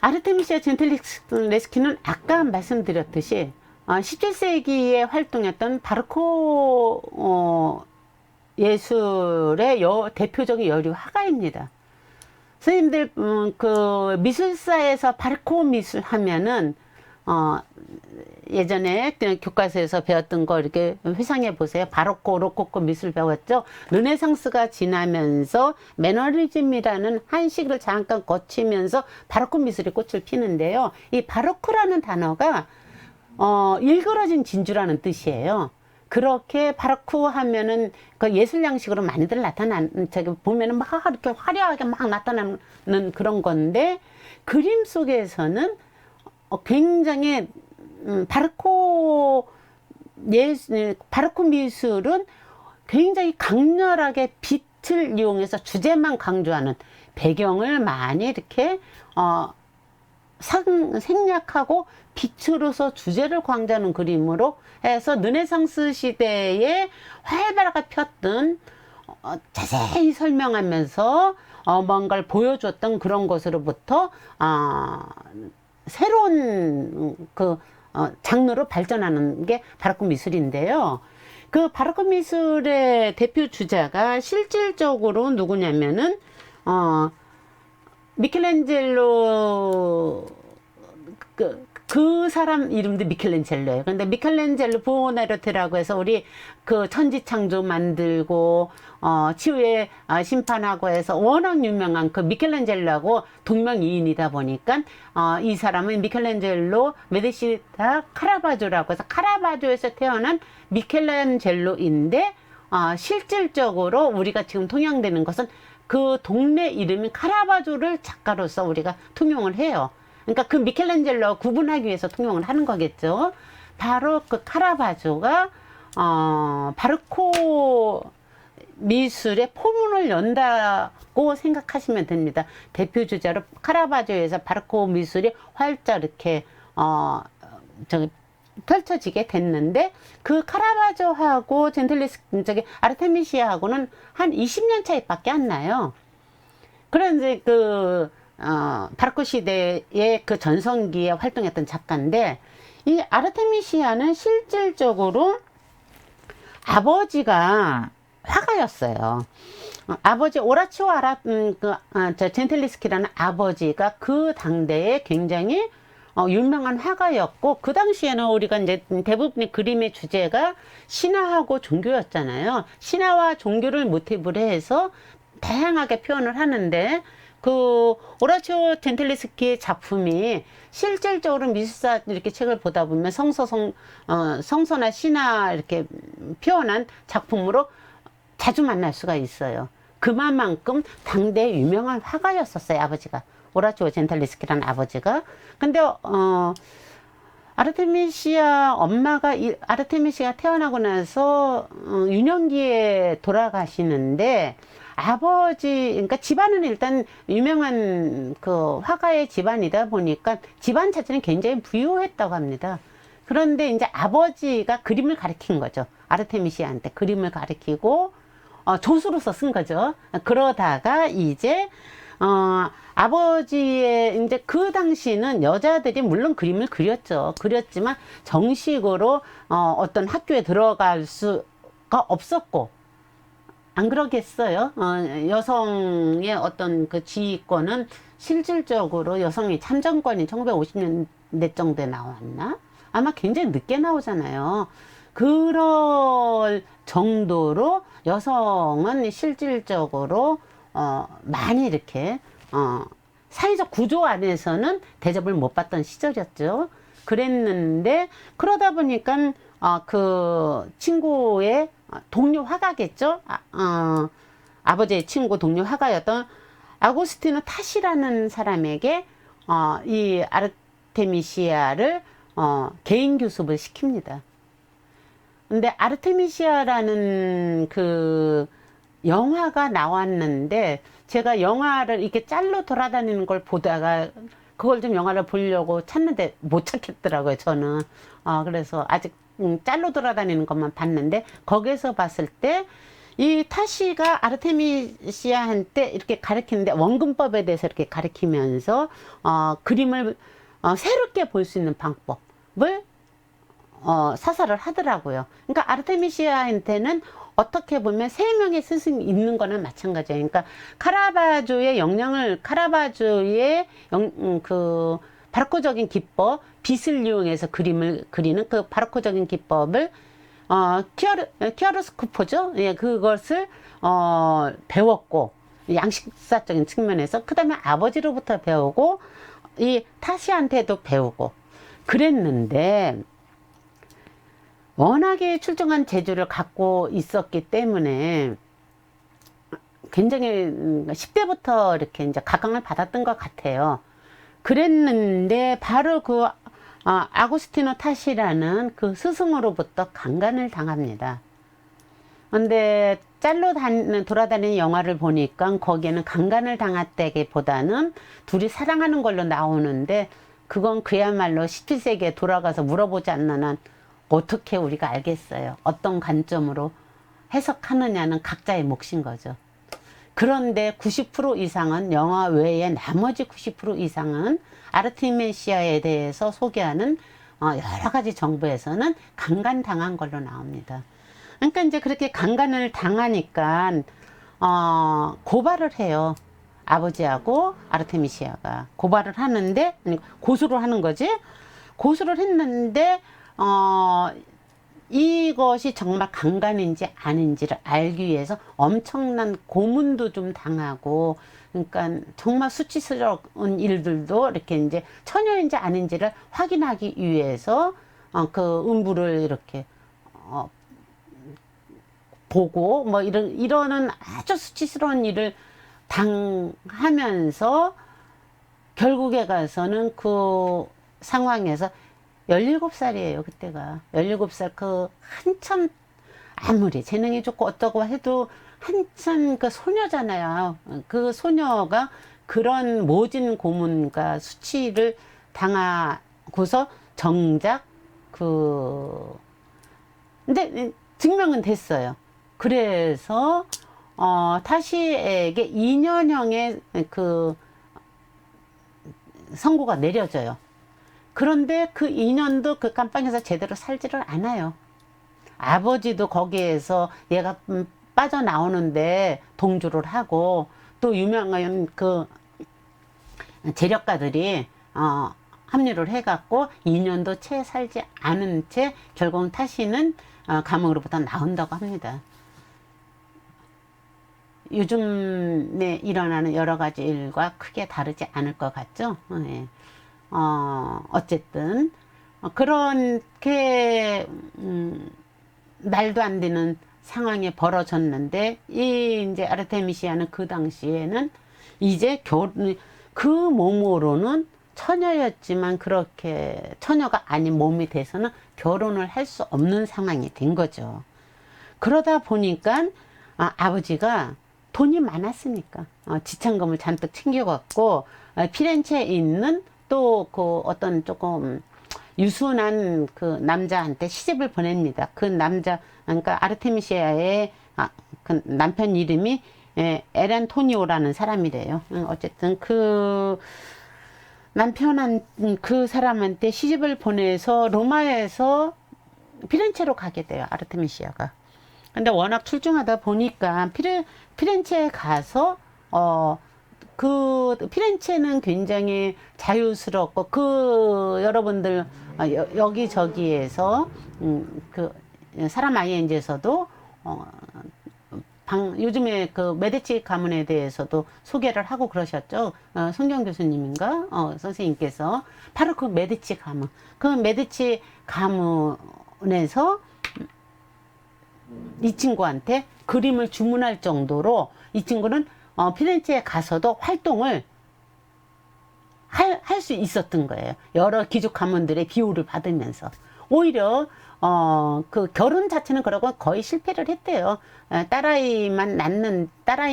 아르테미시아 젠틀리스키는 아까 말씀드렸듯이 17세기에 활동했던 바르코 예술의 대표적인 여류 화가입니다. 선생님들 그 미술사에서 바르코 미술 하면은 예전에 교과서에서 배웠던 거 이렇게 회상해 보세요. 바로코, 로코코 미술 배웠죠. 르네상스가 지나면서 매너리즘이라는 한식을 잠깐 거치면서 바로코 미술이 꽃을 피는데요. 이 바로코라는 단어가 일그러진 진주라는 뜻이에요. 그렇게 바로코 하면은 그 예술 양식으로 많이들 저기 보면은 막 이렇게 화려하게 막 나타나는 그런 건데, 그림 속에서는 굉장히 바르코 미술은 굉장히 강렬하게 빛을 이용해서 주제만 강조하는, 배경을 많이 이렇게 생략하고 빛으로서 주제를 강조하는 그림으로 해서 르네상스 시대에 활발하게 폈던, 자세히 설명하면서 뭔가를 보여줬던 그런 것으로부터 새로운 장르로 발전하는 게 바로크 미술인데요. 그 바로크 미술의 대표 주자가 실질적으로 누구냐면은 미켈란젤로, 그 사람 이름도 미켈란젤로예요. 근데 미켈란젤로 부오나로테라고 해서 우리 그 천지창조 만들고 치유의 심판하고 해서 워낙 유명한 그 미켈란젤로하고 동명이인이다 보니까 이 사람은 미켈란젤로 메디시타 카라바조라고 해서 카라바조에서 태어난 미켈란젤로인데, 실질적으로 우리가 지금 통용되는 것은 그 동네 이름인 카라바조를 작가로서 우리가 통용을 해요. 그러니까 그 미켈란젤로와 구분하기 위해서 통용을 하는 거겠죠. 바로 그 카라바조가 바르코 미술의 포문을 연다고 생각하시면 됩니다. 대표 주자로 카라바조에서 바르코 미술이 활짝 이렇게 펼쳐지게 됐는데, 그 카라바조하고 아르테미시아하고는 한 20년 차이밖에 안 나요. 그런데 바르코 시대의 그 전성기에 활동했던 작가인데, 이 아르테미시아는 실질적으로 아버지가 화가였어요. 아버지 오라치오 젠틀리스키라는 아버지가 그 당대에 굉장히 유명한 화가였고, 그 당시에는 우리가 이제 대부분의 그림의 주제가 신화하고 종교였잖아요. 신화와 종교를 모티브로 해서 다양하게 표현을 하는데, 그 오라치오 젠틀리스키의 작품이 실질적으로 미술사 이렇게 책을 보다 보면 성서나 신화 이렇게 표현한 작품으로 자주 만날 수가 있어요. 그만큼 당대 유명한 화가였었어요, 아버지가. 오라치오 젠틀리스키라는 아버지가. 근데 아르테미시아 태어나고 나서 유년기에 돌아가시는데, 그러니까 집안은 일단 유명한 그 화가의 집안이다 보니까 집안 자체는 굉장히 부유했다고 합니다. 그런데 이제 아버지가 그림을 가르친 거죠. 아르테미시아한테 그림을 가르치고 조수로서 쓴 거죠. 그러다가 이제 아버지의 이제 그 당시는 여자들이 물론 그림을 그렸지만 정식으로 어떤 학교에 들어갈 수가 없었고, 안 그러겠어요? 여성의 어떤 그 지휘권은 실질적으로 여성의 참정권이 1950년대 정도에 나왔나? 아마 굉장히 늦게 나오잖아요. 그럴 정도로 여성은 실질적으로 많이 이렇게 사회적 구조 안에서는 대접을 못 받던 시절이었죠. 그랬는데, 그러다 보니까 그 친구의 동료 화가겠죠. 아버지의 친구 동료 화가였던 아고스티노 타시라는 사람에게 이 아르테미시아를 개인 교습을 시킵니다. 근데 아르테미시아라는 그 영화가 나왔는데, 제가 영화를 이렇게 짤로 돌아다니는 걸 보다가 그걸 좀 영화를 보려고 찾는데 못 찾겠더라고요, 저는. 그래서 아직 짤로 돌아다니는 것만 봤는데, 거기서 봤을 때 이 타시가 아르테미시아한테 이렇게 가르치는데 원근법에 대해서 이렇게 가르치면서 그림을 새롭게 볼 수 있는 방법을 사사를 하더라고요. 그러니까 아르테미시아한테는 어떻게 보면 세 명의 스승이 있는 거는 마찬가지예요. 그러니까 카라바조의 그 바로크적인 기법, 빛을 이용해서 그림을 그리는 그 바로크적인 기법을 키아로스코포죠. 예, 그것을 배웠고 양식사적인 측면에서 그 다음에 아버지로부터 배우고 이 타시한테도 배우고 그랬는데 워낙에 출중한 재주를 갖고 있었기 때문에 굉장히 10대부터 이렇게 이제 각광을 받았던 것 같아요. 그랬는데 바로 그 아구스티노 타시라는 그 스승으로부터 강간을 당합니다. 근데 짤로 돌아다니는 영화를 보니까 거기에는 강간을 당했다기보다는 둘이 사랑하는 걸로 나오는데 그건 그야말로 17세기에 돌아가서 물어보지 않는 한 어떻게 우리가 알겠어요. 어떤 관점으로 해석하느냐는 각자의 몫인 거죠. 그런데 90% 이상은 영화 외에 나머지 90% 이상은 아르테미시아에 대해서 소개하는 여러 가지 정보에서는 강간당한 걸로 나옵니다. 그러니까 이제 그렇게 강간을 당하니까 고발을 해요. 아버지하고 아르테미시아가 고발을 하는데 고소를 하는 거지. 고소를 했는데 이것이 정말 강간인지 아닌지를 알기 위해서 엄청난 고문도 좀 당하고, 그러니까 정말 수치스러운 일들도 이렇게 이제 처녀인지 아닌지를 확인하기 위해서 그 음부를 이렇게 보고 뭐 이러는 아주 수치스러운 일을 당하면서 결국에 가서는 그 상황에서 17살이에요, 그때가. 17살, 한참, 아무리 재능이 좋고 어떠고 해도 한참 그 소녀잖아요. 그 소녀가 그런 모진 고문과 수치를 당하고서 정작 근데 증명은 됐어요. 그래서, 타시에게 2년형의 선고가 내려져요. 그런데 그 2년도 그 깜빵에서 제대로 살지를 않아요. 아버지도 거기에서 얘가 빠져나오는데 동조를 하고 또 유명한 그 재력가들이 합류를 해갖고 2년도 채 살지 않은 채 결국 타시는 감옥으로부터 나온다고 합니다. 요즘에 일어나는 여러 가지 일과 크게 다르지 않을 것 같죠? 네. 어쨌든 그렇게 말도 안 되는 상황이 벌어졌는데 이제 아르테미시아는 그 당시에는 이제 그 몸으로는 처녀였지만 그렇게 처녀가 아닌 몸이 돼서는 결혼을 할 수 없는 상황이 된 거죠. 그러다 보니까 아버지가 돈이 많았으니까 지참금을 잔뜩 챙겨갖고 피렌체에 있는 또 그 어떤 조금 유순한 그 남자한테 시집을 보냅니다. 그 남자, 그러니까 아르테미시아의 그 남편 이름이 에란토니오라는 사람이래요. 어쨌든 그 그 사람한테 시집을 보내서 로마에서 피렌체로 가게 돼요, 아르테미시아가. 근데 워낙 출중하다 보니까 피렌체에 가서 그 피렌체는 굉장히 자유스럽고 여러분들 여기저기에서 그 사람 아이엔즈에서도 요즘에 그 메디치 가문에 대해서도 소개를 하고 그러셨죠. 손경 교수님인가 선생님께서 바로 그 메디치 가문에서 이 친구한테 그림을 주문할 정도로 이 친구는 피렌체에 가서도 활동을 할 수 있었던 거예요. 여러 귀족 가문들의 비호를 받으면서. 오히려 그 결혼 자체는 그러고 거의 실패를 했대요. 딸아이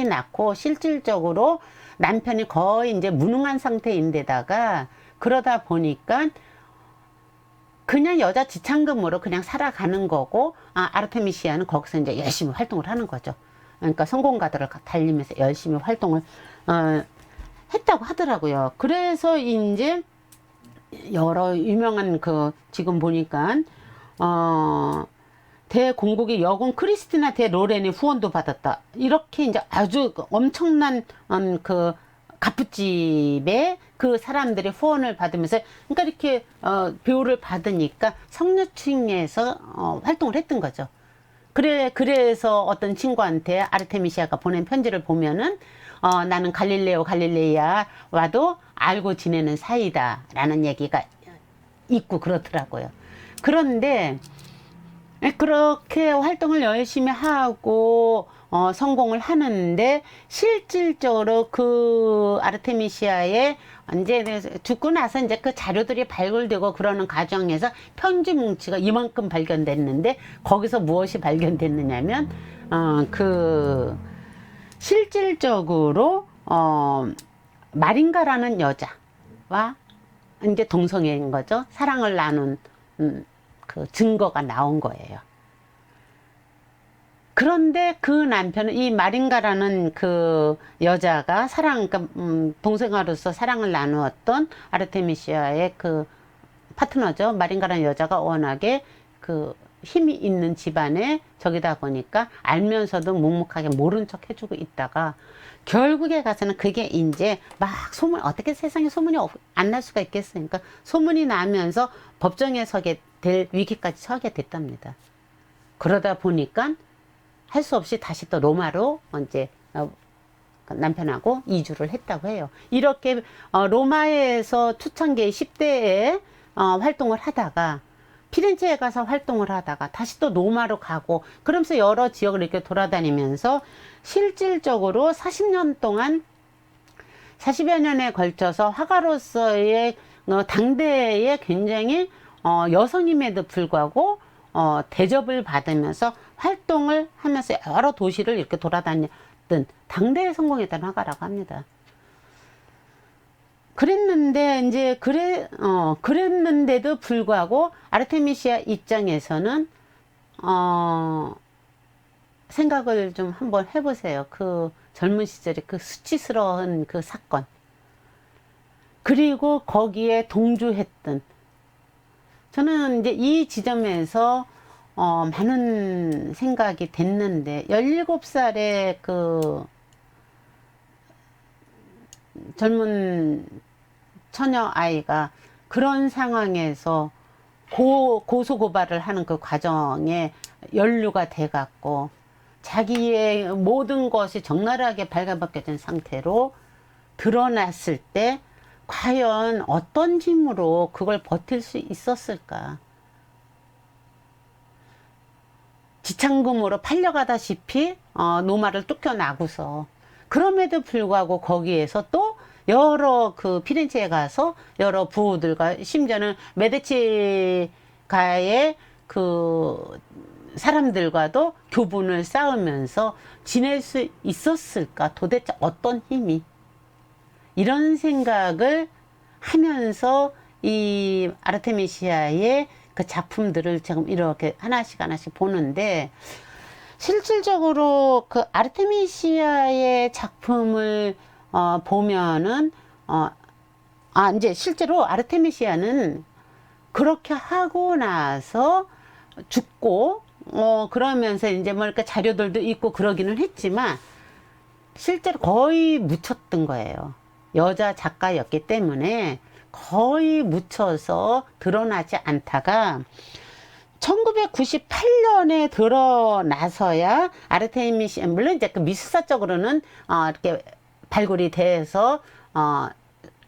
낳고 실질적으로 남편이 거의 이제 무능한 상태인데다가 그러다 보니까 그냥 여자 지참금으로 그냥 살아가는 거고 아르테미시아는 거기서 이제 열심히 활동을 하는 거죠. 그러니까 성공가들을 달리면서 열심히 활동을 했다고 하더라고요. 그래서 이제 여러 유명한 지금 보니까 대공국의 여군 크리스티나 대 로렌의 후원도 받았다. 이렇게 이제 아주 엄청난 가부집에 그 사람들이 후원을 받으면서, 그러니까 이렇게 배우를 받으니까 성녀층에서 활동을 했던 거죠. 그래서 어떤 친구한테 아르테미시아가 보낸 편지를 보면은 나는 갈릴레이야 와도 알고 지내는 사이다 라는 얘기가 있고 그렇더라고요. 그런데 그렇게 활동을 열심히 하고 성공을 하는데, 실질적으로 그 아르테미시아의 이제 죽고 나서 이제 그 자료들이 발굴되고 그러는 과정에서 편지 뭉치가 이만큼 발견됐는데, 거기서 무엇이 발견됐느냐면 실질적으로 마린가라는 여자와 이제 동성애인 거죠. 사랑을 나눈 그 증거가 나온 거예요. 그런데 그 남편은, 이 마린가라는 그 여자가 그러니까 동생아로서 사랑을 나누었던 아르테미시아의 그 파트너죠. 마린가라는 여자가 워낙에 그 힘이 있는 집안에 저기다 보니까 알면서도 묵묵하게 모른 척 해주고 있다가, 결국에 가서는 그게 이제 막 어떻게 세상에 소문이 안 날 수가 있겠으니까 소문이 나면서 법정에 서게 될 위기까지 처하게 됐답니다. 그러다 보니까 할 수 없이 다시 또 로마로 이제 남편하고 이주를 했다고 해요. 이렇게 로마에서 초창기 10대에 활동을 하다가 피렌체에 가서 활동을 하다가 다시 또 로마로 가고, 그러면서 여러 지역을 이렇게 돌아다니면서 실질적으로 40년 동안 40여 년에 걸쳐서 화가로서의 당대에 굉장히 여성임에도 불구하고 대접을 받으면서 활동을 하면서 여러 도시를 이렇게 돌아다녔던 당대에 성공했던 화가라고 합니다. 그랬는데도 불구하고 아르테미시아 입장에서는 생각을 좀 한번 해보세요. 그 젊은 시절에 그 수치스러운 그 사건, 그리고 거기에 동조했던, 저는 이제 이 지점에서 많은 생각이 됐는데, 17살의 그 젊은 처녀 아이가 그런 상황에서 고소고발을 하는 그 과정에 연루가 돼 갖고 자기의 모든 것이 적나라하게 발가벗겨진 상태로 드러났을 때 과연 어떤 힘으로 그걸 버틸 수 있었을까? 지창금으로 팔려가다시피 노마를 쫓겨나고서, 그럼에도 불구하고 거기에서 또 여러 그 피렌체에 가서 여러 부부들과, 심지어는 메디치가의 그 사람들과도 교분을 쌓으면서 지낼 수 있었을까? 도대체 어떤 힘이? 이런 생각을 하면서 이 아르테미시아의 그 작품들을 지금 이렇게 하나씩 보는데, 실질적으로 그 아르테미시아의 작품을 보면은 이제 실제로 아르테미시아는 그렇게 하고 나서 죽고 그러면서 이제 뭐 이렇게 자료들도 있고 그러기는 했지만 실제로 거의 묻혔던 거예요. 여자 작가였기 때문에 거의 묻혀서 드러나지 않다가 1998년에 드러나서야 아르테미시아, 물론 이제 그 미술사적으로는 이렇게 발굴이 돼서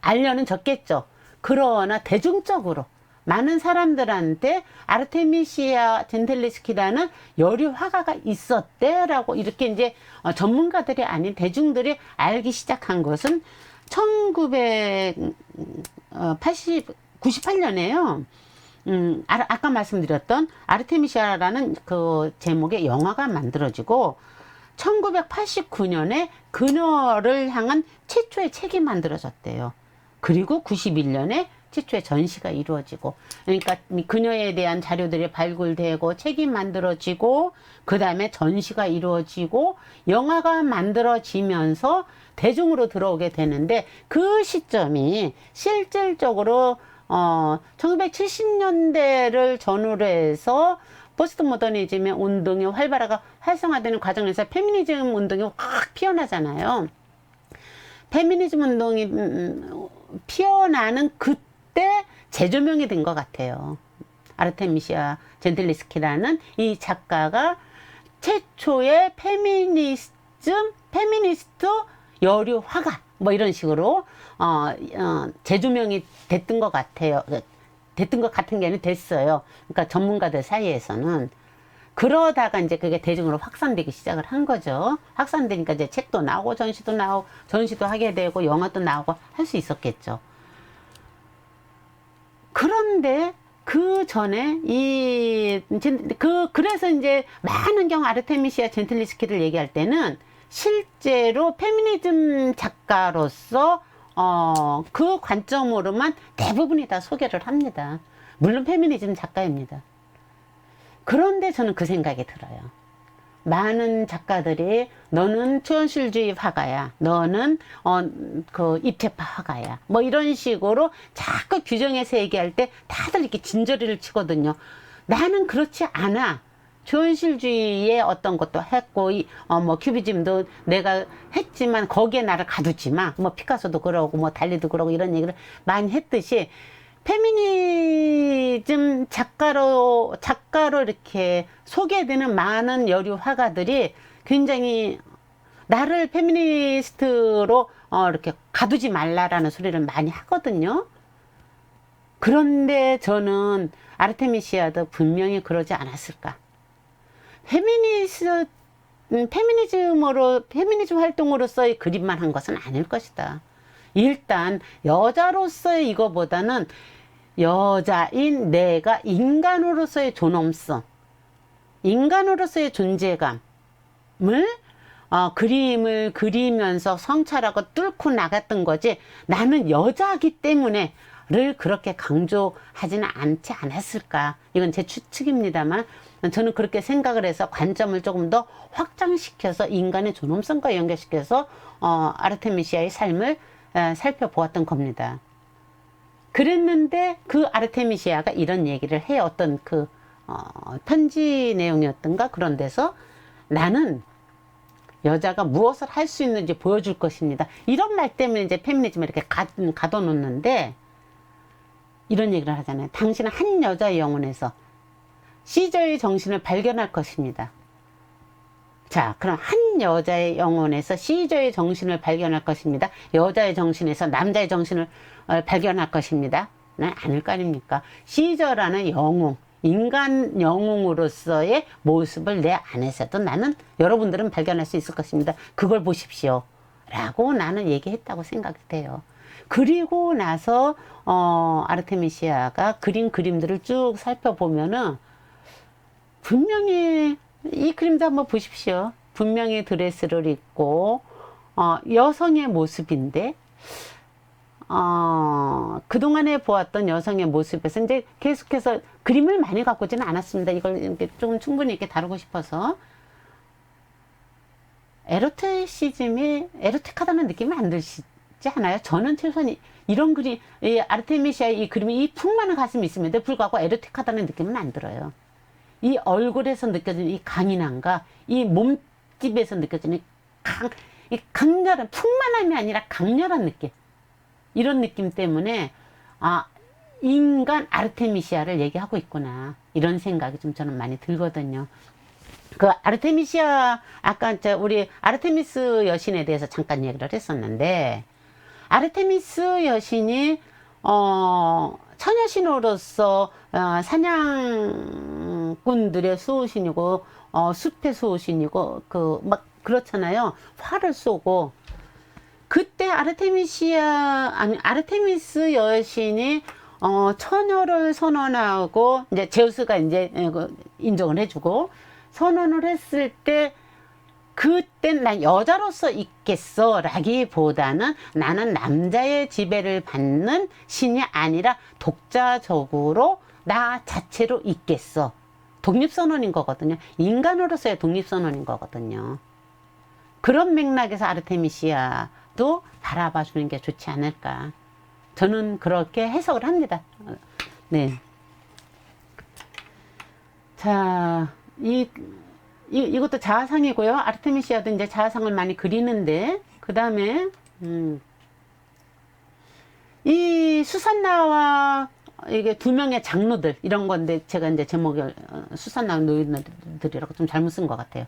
알려는 졌겠죠. 그러나 대중적으로 많은 사람들한테 아르테미시아 젠텔리스키라는 여류 화가가 있었대라고 이렇게 이제 전문가들이 아닌 대중들이 알기 시작한 것은 1998년에요. 아까 말씀드렸던 아르테미시아라는 그 제목의 영화가 만들어지고 1989년에 그녀를 향한 최초의 책이 만들어졌대요. 그리고 91년에 최초의 전시가 이루어지고, 그러니까 그녀에 대한 자료들이 발굴되고 책이 만들어지고 그 다음에 전시가 이루어지고 영화가 만들어지면서 대중으로 들어오게 되는데, 그 시점이 실질적으로 1970년대를 전후로 해서 포스트 모더니즘의 운동이 활발하게 활성화되는 과정에서 페미니즘 운동이 확 피어나잖아요. 페미니즘 운동이 피어나는 그때 재조명이 된 것 같아요. 아르테미시아 젠틀리스키라는 이 작가가 최초의 페미니스트 여류 화가 뭐 이런 식으로 재조명이 됐던 것 같아요. 됐던 것 같은 게 아니라 됐어요. 그러니까 전문가들 사이에서는. 그러다가 이제 그게 대중으로 확산되기 시작을 한 거죠. 확산되니까 이제 책도 나오고 전시도 하게 되고 영화도 나오고 할 수 있었겠죠. 그런데 그 전에 그래서 이제 많은 경우 아르테미시아 젠틀리스키를 얘기할 때는 실제로 페미니즘 작가로서 그 관점으로만 대부분이 다 소개를 합니다. 물론 페미니즘 작가입니다. 그런데 저는 그 생각이 들어요. 많은 작가들이 너는 초현실주의 화가야, 너는 그 입체파 화가야, 뭐 이런 식으로 자꾸 규정해서 얘기할 때 다들 이렇게 진저리를 치거든요. 나는 그렇지 않아. 초현실주의의 어떤 것도 했고, 뭐 큐비즘도 내가 했지만 거기에 나를 가두지 마. 뭐 피카소도 그러고 뭐 달리도 그러고 이런 얘기를 많이 했듯이, 페미니즘 작가로 이렇게 소개되는 많은 여류 화가들이 굉장히 나를 페미니스트로 이렇게 가두지 말라라는 소리를 많이 하거든요. 그런데 저는 아르테미시아도 분명히 그러지 않았을까. 페미니즘 활동으로서의 그림만 한 것은 아닐 것이다. 일단 여자로서의 이거보다는 여자인 내가 인간으로서의 존엄성, 인간으로서의 존재감을 그림을 그리면서 성찰하고 뚫고 나갔던 거지, 나는 여자이기 때문에 를 그렇게 강조하지는 않지 않았을까. 이건 제 추측입니다만 저는 그렇게 생각을 해서 관점을 조금 더 확장시켜서 인간의 존엄성과 연결시켜서 아르테미시아의 삶을 살펴보았던 겁니다. 그랬는데 그 아르테미시아가 이런 얘기를 해. 어떤 그 편지 내용이었던가 그런 데서 나는 여자가 무엇을 할 수 있는지 보여줄 것입니다. 이런 말 때문에 이제 페미니즘을 이렇게 가둬놓는데, 이런 얘기를 하잖아요. 당신은 한 여자의 영혼에서 시저의 정신을 발견할 것입니다. 자, 그럼 한 여자의 영혼에서 시저의 정신을 발견할 것입니다. 여자의 정신에서 남자의 정신을 발견할 것입니다. 는 아닐 거 아닙니까? 시저라는 영웅, 인간 영웅으로서의 모습을 내 안에서도 나는, 여러분들은 발견할 수 있을 것입니다. 그걸 보십시오. 라고 나는 얘기했다고 생각이 돼요. 그리고 나서 아르테미시아가 그린 그림들을 쭉 살펴보면은 분명히 이 그림도 한번 보십시오. 분명히 드레스를 입고 여성의 모습인데 그동안에 보았던 여성의 모습에서 이제 계속해서 그림을 많이 갖고 오지는 않았습니다. 이걸 이렇게 좀 충분히 이렇게 다루고 싶어서. 에로틱하다는 느낌이 안 들시지 않아요? 저는 최소한 이런 그림, 이 아르테미시아의 이 그림이 이 풍만한 가슴이 있음에도 불구하고 에로틱하다는 느낌은 안 들어요. 이 얼굴에서 느껴지는 이 강인함과 이 몸집에서 느껴지는 이 강렬한, 풍만함이 아니라 강렬한 느낌. 이런 느낌 때문에 인간 아르테미시아를 얘기하고 있구나, 이런 생각이 좀 저는 많이 들거든요. 그 아르테미시아, 아까 우리 아르테미스 여신에 대해서 잠깐 얘기를 했었는데, 아르테미스 여신이 처녀신으로서 사냥꾼들의 수호신이고 숲의 수호신이고 막 그렇잖아요. 활을 쏘고. 그때 아르테미스 여신이 처녀를 선언하고, 이제 제우스가 이제 인정을 해주고 선언을 했을 때, 그땐 난 여자로서 있겠어 라기보다는 나는 남자의 지배를 받는 신이 아니라 독자적으로 나 자체로 있겠어. 독립선언인 거거든요. 인간으로서의 독립선언인 거거든요. 그런 맥락에서 아르테미시아도 바라봐 주는 게 좋지 않을까. 저는 그렇게 해석을 합니다. 네. 자, 이것도 자화상이고요. 아르테미시아도 이제 자화상을 많이 그리는데, 그 다음에, 이 수산나와 이게 두 명의 장로들, 이런 건데, 제가 이제 제목을 수산나 노인들이라고 좀 잘못 쓴 것 같아요.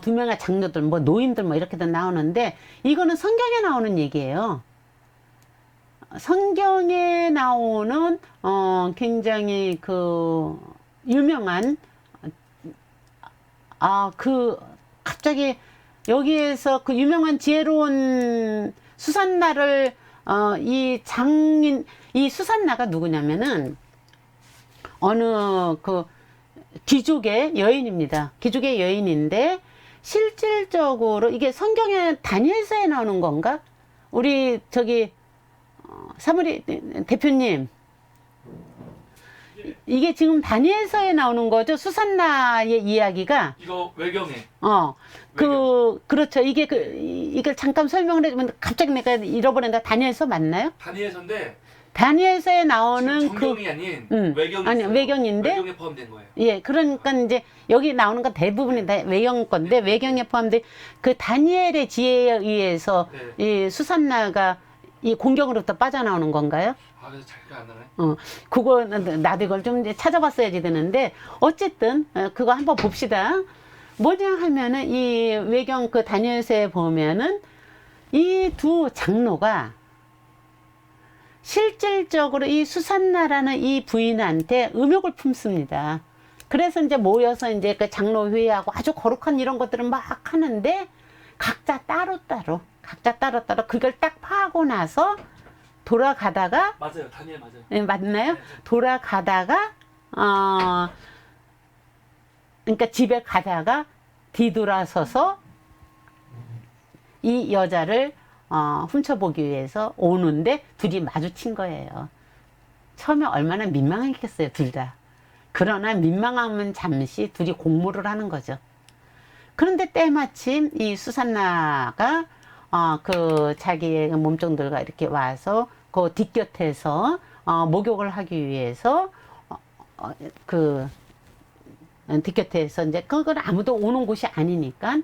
두 명의 장로들, 뭐 노인들 뭐 이렇게도 나오는데, 이거는 성경에 나오는 얘기예요. 성경에 나오는, 굉장히 그, 유명한, 갑자기 여기에서 그 유명한 지혜로운 수산나를, 이 수산나가 누구냐면은, 어느 그 귀족의 여인입니다. 귀족의 여인인데, 실질적으로 이게 성경의 다니엘서에 나오는 건가? 우리 저기, 사무리 대표님. 이게 지금 다니엘서에 나오는 거죠? 수산나의 이야기가. 이거 외경에. 그렇죠. 이걸 잠깐 설명을 해주면 갑자기 내가 잃어버린다. 다니엘서 맞나요? 다니엘서인데. 다니엘서에 나오는 정경이 아닌 외경이. 아니, 외경인데. 외경에 포함된 거예요. 예, 그러니까 이제 여기 나오는 건 대부분이 다 외경 건데, 외경에 포함된 그 다니엘의 지혜에 의해서 이 수산나가 이 공경으로부터 빠져나오는 건가요? 그래서 잘 안 나네. 그거는 나도 이걸 좀 이제 찾아봤어야지 되는데, 어쨌든 그거 한번 봅시다. 뭐냐 하면은 이 외경 그 다니엘서에 보면은 이 두 장로가 실질적으로 이 수산나라는 이 부인한테 음욕을 품습니다. 그래서 이제 모여서 이제 그 장로회의하고 아주 거룩한 이런 것들을 막 하는데, 각자 따로따로 그걸 딱 파하고 나서 돌아가다가. 맞아요. 다니엘 맞아요. 네, 맞나요? 네. 돌아가다가, 그러니까 집에 가다가 뒤돌아서서 이 여자를 훔쳐보기 위해서 오는데 둘이 마주친 거예요. 처음에 얼마나 민망했겠어요, 둘 다. 그러나 민망하면 잠시 둘이 공모를 하는 거죠. 그런데 때마침 이 수산나가 그 자기의 몸종들과 이렇게 와서 그 뒷곁에서 목욕을 하기 위해서 그 뒷곁에서 이제 그건 아무도 오는 곳이 아니니까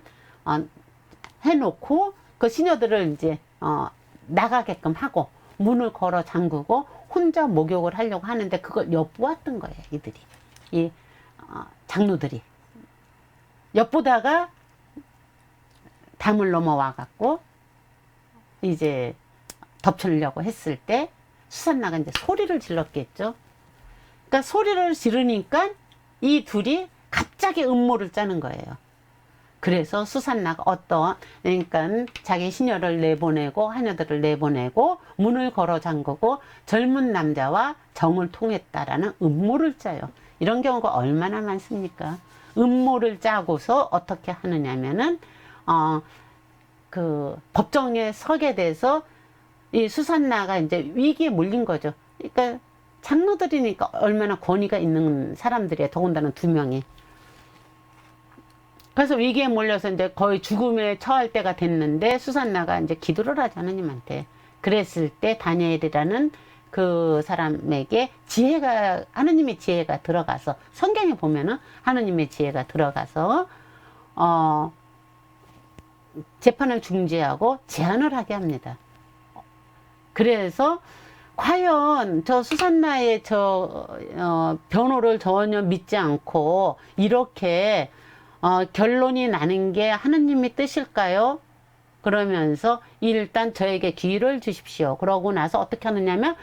해놓고 그 시녀들을 이제 나가게끔 하고 문을 걸어 잠그고 혼자 목욕을 하려고 하는데 그걸 엿보았던 거예요, 이들이. 이 장로들이 엿보다가 담을 넘어와 갖고 이제 덮치려고 했을 때 수산나가 이제 소리를 질렀겠죠. 그러니까 소리를 지르니까 이 둘이 갑자기 음모를 짜는 거예요. 그래서 수산나가 그러니까 자기 시녀를 내보내고 하녀들을 내보내고 문을 걸어 잠그고 젊은 남자와 정을 통했다라는 음모를 짜요. 이런 경우가 얼마나 많습니까? 음모를 짜고서 어떻게 하느냐면은 그 법정에 서게 돼서 이 수산나가 이제 위기에 몰린 거죠. 그러니까 장로들이니까 얼마나 권위가 있는 사람들이에요. 더군다나 두 명이. 그래서 위기에 몰려서 이제 거의 죽음에 처할 때가 됐는데 수산나가 이제 기도를 하지 하느님한테. 그랬을 때 다니엘이라는 그 사람에게 하느님의 지혜가 들어가서, 성경에 보면은 하느님의 지혜가 들어가서 재판을 중지하고 제안을 하게 합니다. 그래서 과연 저 수산나의 변호를 전혀 믿지 않고 이렇게 결론이 나는 게 하느님의 뜻일까요? 그러면서 일단 저에게 기회를 주십시오. 그러고 나서 어떻게 하느냐면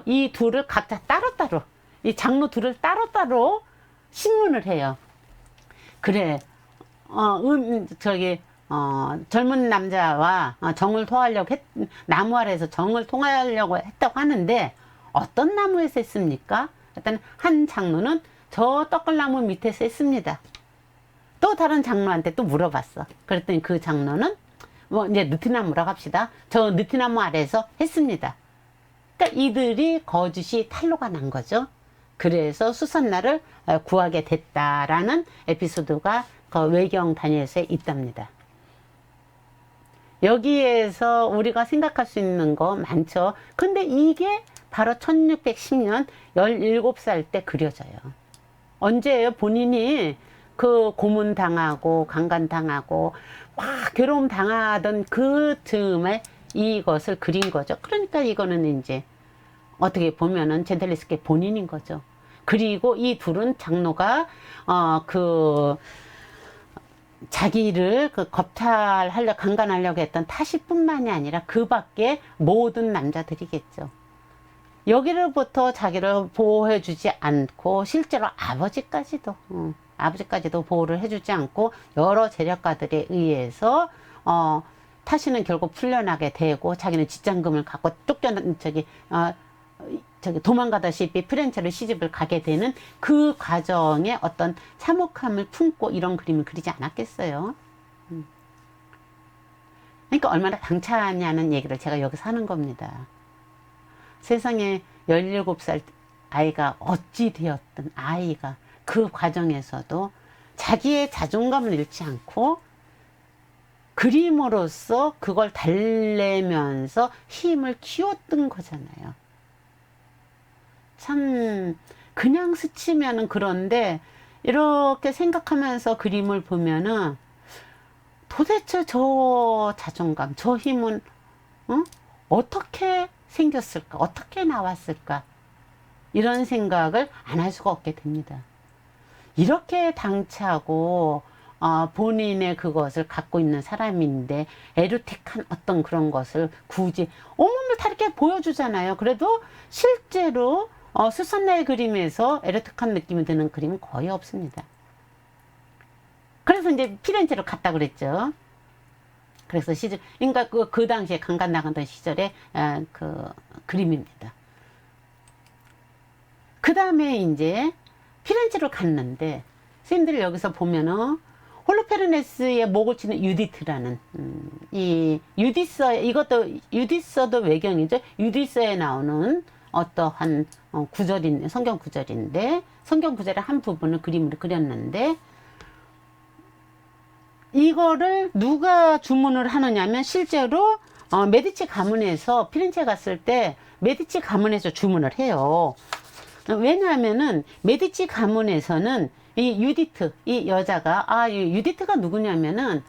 이 둘을 각자 따로따로, 이 장로 둘을 따로따로 신문을 해요. 그래, 젊은 남자와 정을 통하려고 나무 아래에서 정을 통하려고 했다고 하는데 어떤 나무에서 했습니까? 일단 한 장로는 저 떡글나무 밑에서 했습니다. 또 다른 장로한테 또 물어봤어. 그랬더니 그 장로는 뭐 이제 느티나무라고 합시다. 저 느티나무 아래에서 했습니다. 그러니까 이들이 거짓이 탄로가 난 거죠. 그래서 수산나를 구하게 됐다라는 에피소드가 그 외경 다니엘서에 있답니다. 여기에서 우리가 생각할 수 있는 거 많죠. 근데 이게 바로 1610년 17살 때 그려져요. 언제예요? 본인이 그 고문 당하고 강간 당하고 막 괴로움 당하던 그 즈음에 이것을 그린 거죠. 그러니까 이거는 이제 어떻게 보면은 젠틀리스케 본인인 거죠. 그리고 이 둘은 장로가 자기를 그 겁탈하려 강간하려고 했던 타시뿐만이 아니라 그 밖에 모든 남자들이겠죠. 여기로부터 자기를 보호해주지 않고 실제로 아버지까지도 보호를 해주지 않고 여러 재력가들에 의해서 타시는 결국 풀려나게 되고 자기는 직장금을 갖고 도망가다시피 피렌체로 시집을 가게 되는 그 과정에 어떤 참혹함을 품고 이런 그림을 그리지 않았겠어요. 그러니까 얼마나 당차냐는 얘기를 제가 여기서 하는 겁니다. 세상에 17살 아이가 어찌 되었든 아이가 그 과정에서도 자기의 자존감을 잃지 않고 그림으로써 그걸 달래면서 힘을 키웠던 거잖아요. 참 그냥 스치면은 그런데 이렇게 생각하면서 그림을 보면은 도대체 저 자존감, 저 힘은 어떻게 생겼을까? 어떻게 나왔을까? 이런 생각을 안 할 수가 없게 됩니다. 이렇게 당차고 본인의 그것을 갖고 있는 사람인데 에로틱한 어떤 그런 것을 굳이 온몸을 다 이렇게 보여주잖아요. 그래도 실제로 수산나의 그림에서 에로틱한 느낌이 드는 그림은 거의 없습니다. 그래서 이제 피렌체로 갔다 그랬죠. 그래서 그러니까 그 당시에 강간 나가던 시절의 그 그림입니다. 그 다음에 이제 피렌체로 갔는데, 선생님들 여기서 보면은 홀로페르네스의 목을 치는 유디트라는 이 이것도 유디서도 외경이죠. 유디서에 나오는 어떠한 성경 구절인데, 성경 구절의 한 부분을 그림으로 그렸는데, 이거를 누가 주문을 하느냐면 실제로 메디치 가문에서 피렌체 갔을 때 메디치 가문에서 주문을 해요. 왜냐하면은 메디치 가문에서는 이 유디트, 이 여자가 유디트가 누구냐면은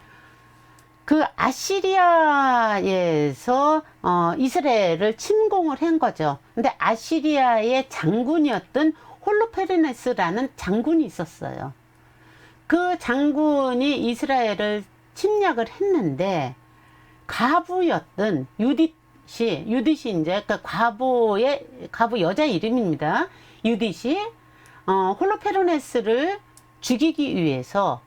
그 아시리아에서 이스라엘을 침공을 한 거죠. 근데 아시리아의 장군이었던 홀로페르네스라는 장군이 있었어요. 그 장군이 이스라엘을 침략을 했는데 과부였던 유딧이 이제 그 과부 여자 이름입니다. 유딧이 홀로페르네스를 죽이기 위해서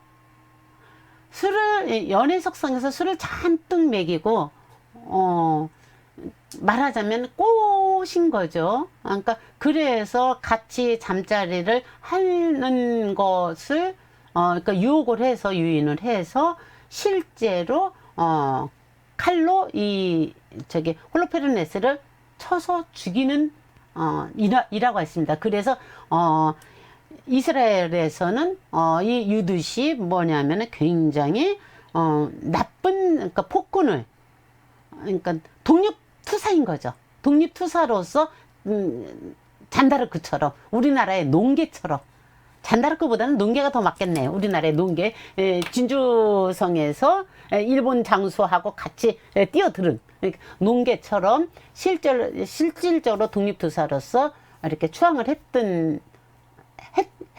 연회석상에서 술을 잔뜩 먹이고 말하자면 꼬신 거죠. 그러니까 그래서 같이 잠자리를 하는 것을 그러니까 유혹을 해서 유인을 해서 실제로 칼로 홀로페르네스를 쳐서 죽이는 이라고 했습니다. 그래서 이스라엘에서는 이 유딧이 뭐냐면은 굉장히 나쁜 그러니까 폭군을 그러니까 독립투사인 거죠. 독립투사로서 잔다르크처럼 우리나라의 농계처럼 잔다르크보다는 농계가 더 맞겠네요. 우리나라의 농계 진주성에서 일본 장수하고 같이 뛰어들은 농계처럼 실질적으로 독립투사로서 이렇게 추앙을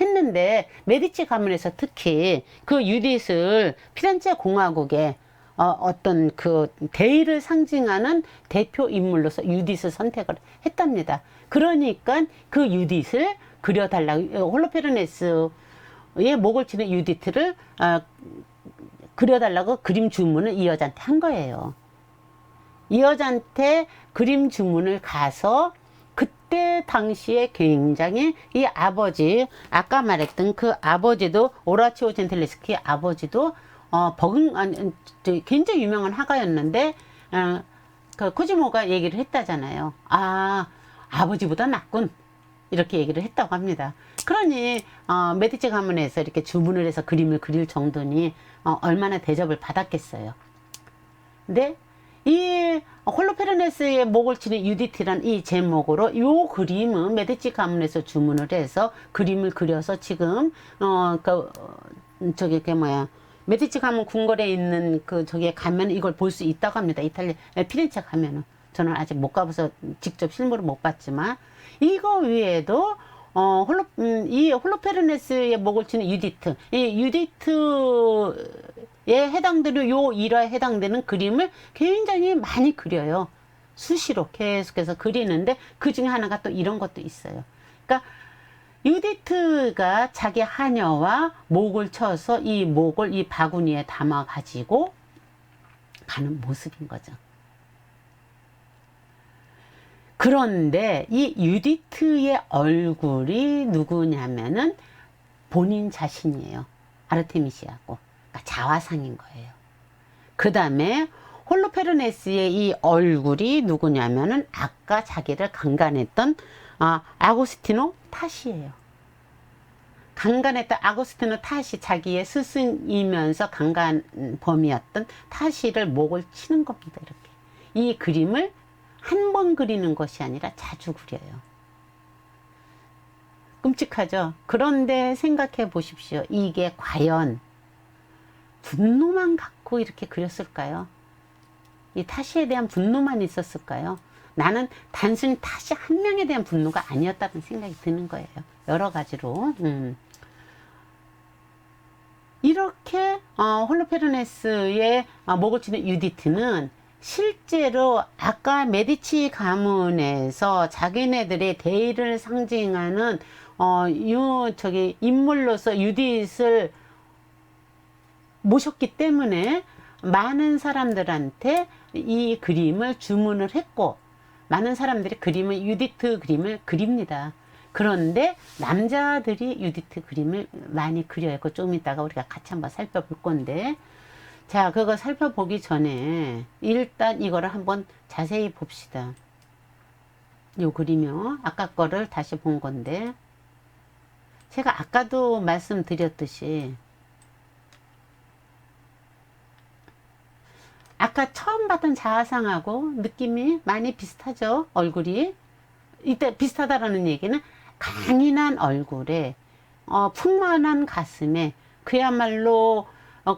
했는데 메디치 가문에서 특히 그 유딧을 피렌체 공화국의 어떤 그 대의를 상징하는 대표 인물로서 유딧을 선택을 했답니다. 그러니까 그 유딧을 그려달라고 홀로페르네스의 목을 치는 유디트를 그려달라고 그림 주문을 이 여자한테 한 거예요. 이 여자한테 그림 주문을 가서 그때 당시에 굉장히 이 아버지, 아까 말했던 그 아버지도, 오라치오 젠틀레스키 아버지도 굉장히 유명한 화가였는데, 그 코지모가 얘기를 했다잖아요. 아, 아버지보다 낫군. 이렇게 얘기를 했다고 합니다. 그러니 메디치 가문에서 이렇게 주문을 해서 그림을 그릴 정도니 얼마나 대접을 받았겠어요. 근데 이 홀로페르네스의 목을 치는 유디티란 이 제목으로 이 그림은 메디치 가문에서 주문을 해서 그림을 그려서 지금 메디치 가문 궁궐에 있는 저기에 가면 이걸 볼 수 있다고 합니다. 이탈리아 피렌체 가면은. 저는 아직 못 가봐서 직접 실물을 못 봤지만, 이거 외에도 이 홀로페르네스의 목을 치는 유디트, 이 유디트에 해당되는 요 일화에 해당되는 그림을 굉장히 많이 그려요. 수시로 계속해서 그리는데 그 중에 하나가 또 이런 것도 있어요. 그러니까 유디트가 자기 하녀와 목을 쳐서 이 목을 이 바구니에 담아 가지고 가는 모습인 거죠. 그런데 이 유디트의 얼굴이 누구냐면은 본인 자신이에요. 아르테미시아고. 그러니까 자화상인 거예요. 그 다음에 홀로페르네스의 이 얼굴이 누구냐면은 아까 자기를 강간했던 아고스티노 타시예요. 강간했던 아고스티노 타시, 자기의 스승이면서 강간범이었던 타시를 목을 치는 겁니다. 이렇게. 이 그림을 한 번 그리는 것이 아니라 자주 그려요. 끔찍하죠? 그런데 생각해 보십시오. 이게 과연 분노만 갖고 이렇게 그렸을까요? 이 타시에 대한 분노만 있었을까요? 나는 단순히 타시 한 명에 대한 분노가 아니었다는 생각이 드는 거예요. 여러 가지로. 이렇게 홀로페르네스의 목을 치는 유디트는 실제로 아까 메디치 가문에서 자기네들의 대의를 상징하는 인물로서 유디트를 모셨기 때문에 많은 사람들한테 이 그림을 주문을 했고, 많은 사람들이 유디트 그림을 그립니다. 그런데 남자들이 유디트 그림을 많이 그려요. 그거 좀 이따가 우리가 같이 한번 살펴볼 건데, 자, 그거 살펴보기 전에 일단 이거를 한번 자세히 봅시다. 요 그림이요. 아까 거를 다시 본 건데, 제가 아까도 말씀드렸듯이 아까 처음 봤던 자화상하고 느낌이 많이 비슷하죠. 얼굴이. 이때 비슷하다라는 얘기는 강인한 얼굴에 풍만한 가슴에 그야말로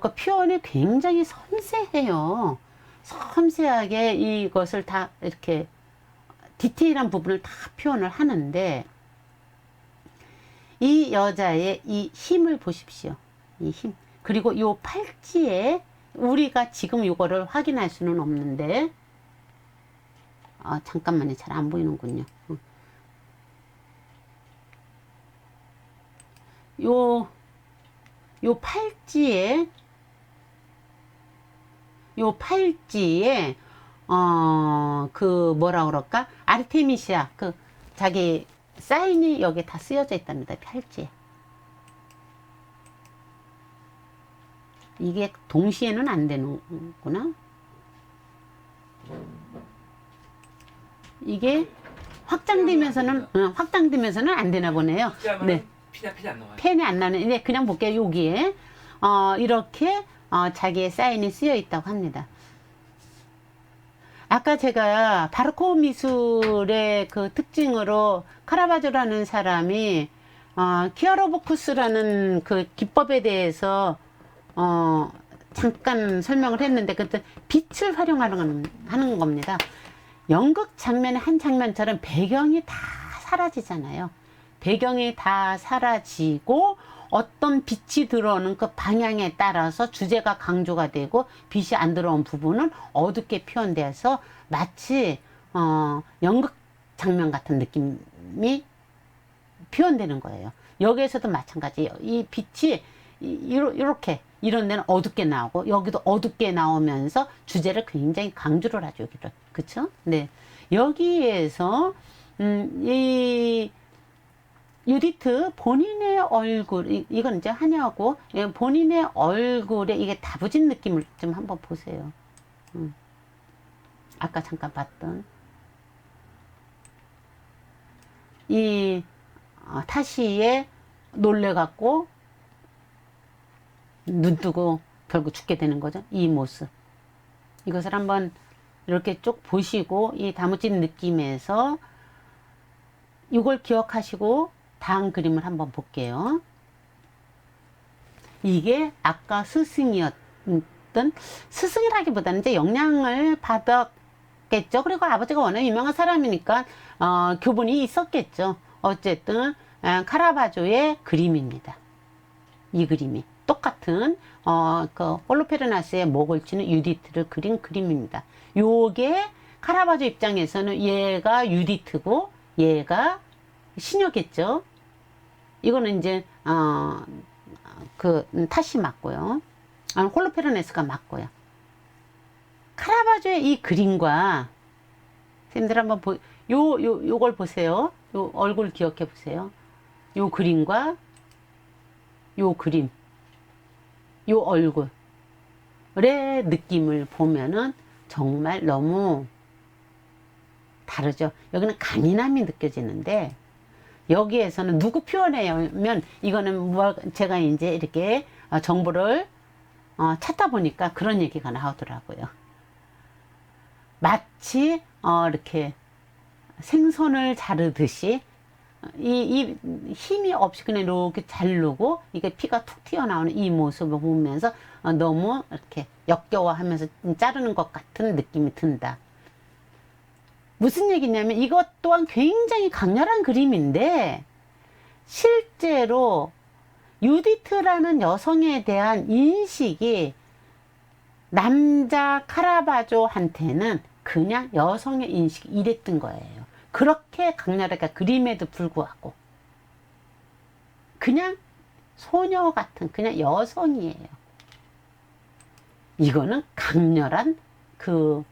그 표현이 굉장히 섬세해요. 섬세하게 이것을 다 이렇게 디테일한 부분을 다 표현을 하는데, 이 여자의 이 힘을 보십시오. 이 힘. 그리고 요 팔찌에 우리가 지금 이거를 확인할 수는 없는데, 잠깐만요. 잘 안 보이는군요. 요 팔찌에 뭐라 그럴까? 아르테미시아 자기 사인이 여기에 다 쓰여져 있답니다. 팔찌에. 이게 동시에는 안 되는구나. 이게 확장되면서는 안 되나 보네요. 네. 펜이 안 나와요. 펜이 안 나는. 네, 그냥 볼게요. 여기에 이렇게 자기의 사인이 쓰여 있다고 합니다. 아까 제가 바로코 미술의 그 특징으로 카라바조라는 사람이 키아로보쿠스라는 그 기법에 대해서 잠깐 설명을 했는데, 그때 빛을 활용하는 겁니다. 연극 장면의 한 장면처럼 배경이 다 사라지잖아요. 배경이 다 사라지고 어떤 빛이 들어오는 그 방향에 따라서 주제가 강조가 되고, 빛이 안 들어온 부분은 어둡게 표현돼서 마치 연극 장면 같은 느낌이 표현되는 거예요. 여기에서도 마찬가지예요. 이 빛이 이렇게 이런 데는 어둡게 나오고, 여기도 어둡게 나오면서 주제를 굉장히 강조를 하죠. 여기를. 그쵸? 네. 여기에서 이 유디트 본인의 얼굴, 이건 이제 하냐고, 본인의 얼굴에 이게 다부진 느낌을 좀 한번 보세요. 아까 잠깐 봤던 이 타시에 놀래갖고 눈 뜨고 결국 죽게 되는 거죠. 이 모습. 이것을 한번 이렇게 쭉 보시고 이 다무진 느낌에서 이걸 기억하시고 다음 그림을 한번 볼게요. 이게 아까 스승이었던, 스승이라기보다는 이제 영향을 받았겠죠. 그리고 아버지가 워낙 유명한 사람이니까 교분이 있었겠죠. 어쨌든 카라바조의 그림입니다. 이 그림이 똑같은 그 홀로페르나스의 목을 치는 유디트를 그린 그림입니다. 요게 카라바조 입장에서는 얘가 유디트고 얘가 시녀겠죠. 이거는 이제 그 탓이 맞고요. 홀로페르네스가 맞고요. 카라바조의 이 그림과 선생님들 한번 요걸 보세요. 요 얼굴 기억해 보세요. 요 그림과 요 그림, 요 얼굴의 느낌을 보면은 정말 너무 다르죠. 여기는 강인함이 느껴지는데 여기에서는 누구 표현하면 이거는 제가 이제 이렇게 정보를 찾다 보니까 그런 얘기가 나오더라고요. 마치 이렇게 생선을 자르듯이 이 힘이 없이 그냥 이렇게 자르고 이게 피가 툭 튀어나오는 이 모습을 보면서 너무 이렇게 역겨워하면서 자르는 것 같은 느낌이 든다. 무슨 얘기냐면 이것 또한 굉장히 강렬한 그림인데 실제로 유디트라는 여성에 대한 인식이 남자 카라바조한테는 그냥 여성의 인식이 이랬던 거예요. 그렇게 강렬하게 그림에도 불구하고 그냥 소녀 같은 그냥 여성이에요. 이거는 강렬한 그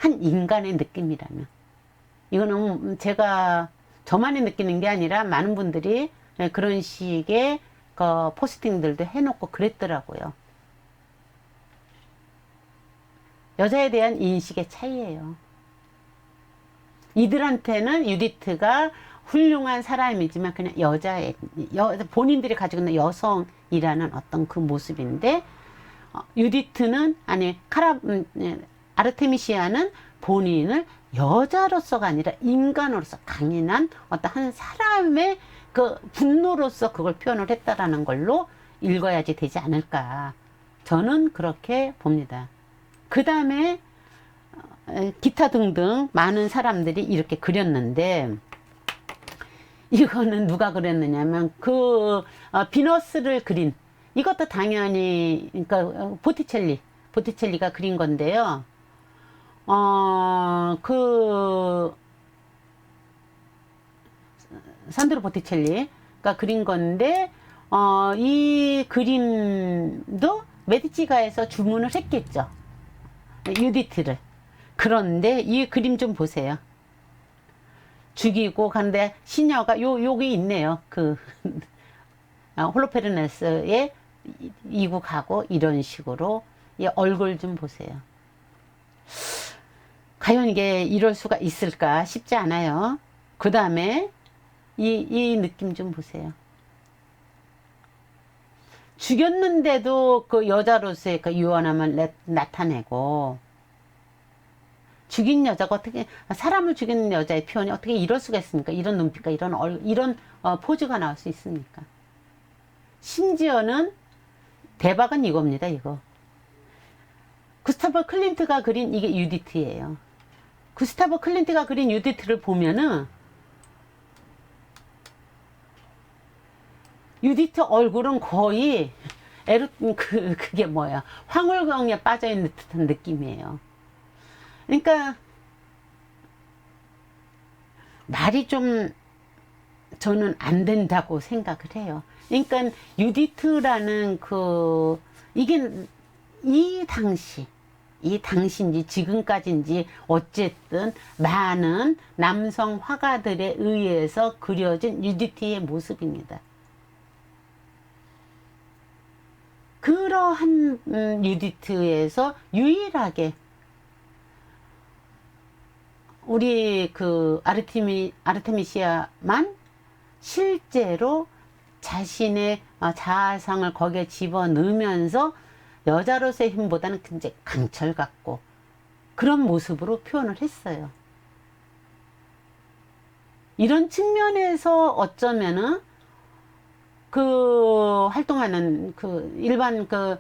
한 인간의 느낌이라면 이거는 제가 저만이 느끼는 게 아니라 많은 분들이 그런 식의 그 포스팅들도 해놓고 그랬더라고요. 여자에 대한 인식의 차이예요. 이들한테는 유디트가 훌륭한 사람이지만 그냥 본인들이 가지고 있는 여성이라는 어떤 그 모습인데 유디트는 아니 아르테미시아는 본인을 여자로서가 아니라 인간으로서 강인한 어떤 한 사람의 그 분노로서 그걸 표현을 했다라는 걸로 읽어야지 되지 않을까. 저는 그렇게 봅니다. 그 다음에 기타 등등 많은 사람들이 이렇게 그렸는데 이거는 누가 그렸느냐면 그 비너스를 그린 이것도 당연히 그러니까 보티첼리가 그린 건데요. 그 산드로 보티첼리가 그린 건데 이 그림도 메디치가에서 주문을 했겠죠. 유디트를. 그런데 이 그림 좀 보세요. 죽이고 간데 시녀가 여기 있네요. 그 홀로페르네스에 이국하고 이런 식으로 이 얼굴 좀 보세요. 과연 이게 이럴 수가 있을까 싶지 않아요. 그 다음에 이 느낌 좀 보세요. 죽였는데도 그 여자로서의 그 유연함을 나타내고 죽인 여자가 어떻게 사람을 죽이는 여자의 표현이 어떻게 이럴 수가 있습니까? 이런 눈빛과 이런 포즈가 나올 수 있습니까? 심지어는 대박은 이겁니다. 이거 구스타브 클림트가 그린 이게 유디트예요. 구스타브 클림트가 그린 유디트를 보면은 유디트 얼굴은 거의 그게 뭐야 황홀경에 빠져있는 듯한 느낌이에요. 그러니까 말이 좀 저는 안 된다고 생각을 해요. 그러니까 유디트라는 이게 이 당시 이 당시인지 지금까지인지 어쨌든 많은 남성 화가들에 의해서 그려진 유디티의 모습입니다. 그러한 유디트에서 유일하게 우리 그 아르테미시아만 실제로 자신의 자아상을 거기에 집어넣으면서 여자로서의 힘보다는 굉장히 강철 같고 그런 모습으로 표현을 했어요. 이런 측면에서 어쩌면은 그 활동하는 그 일반 그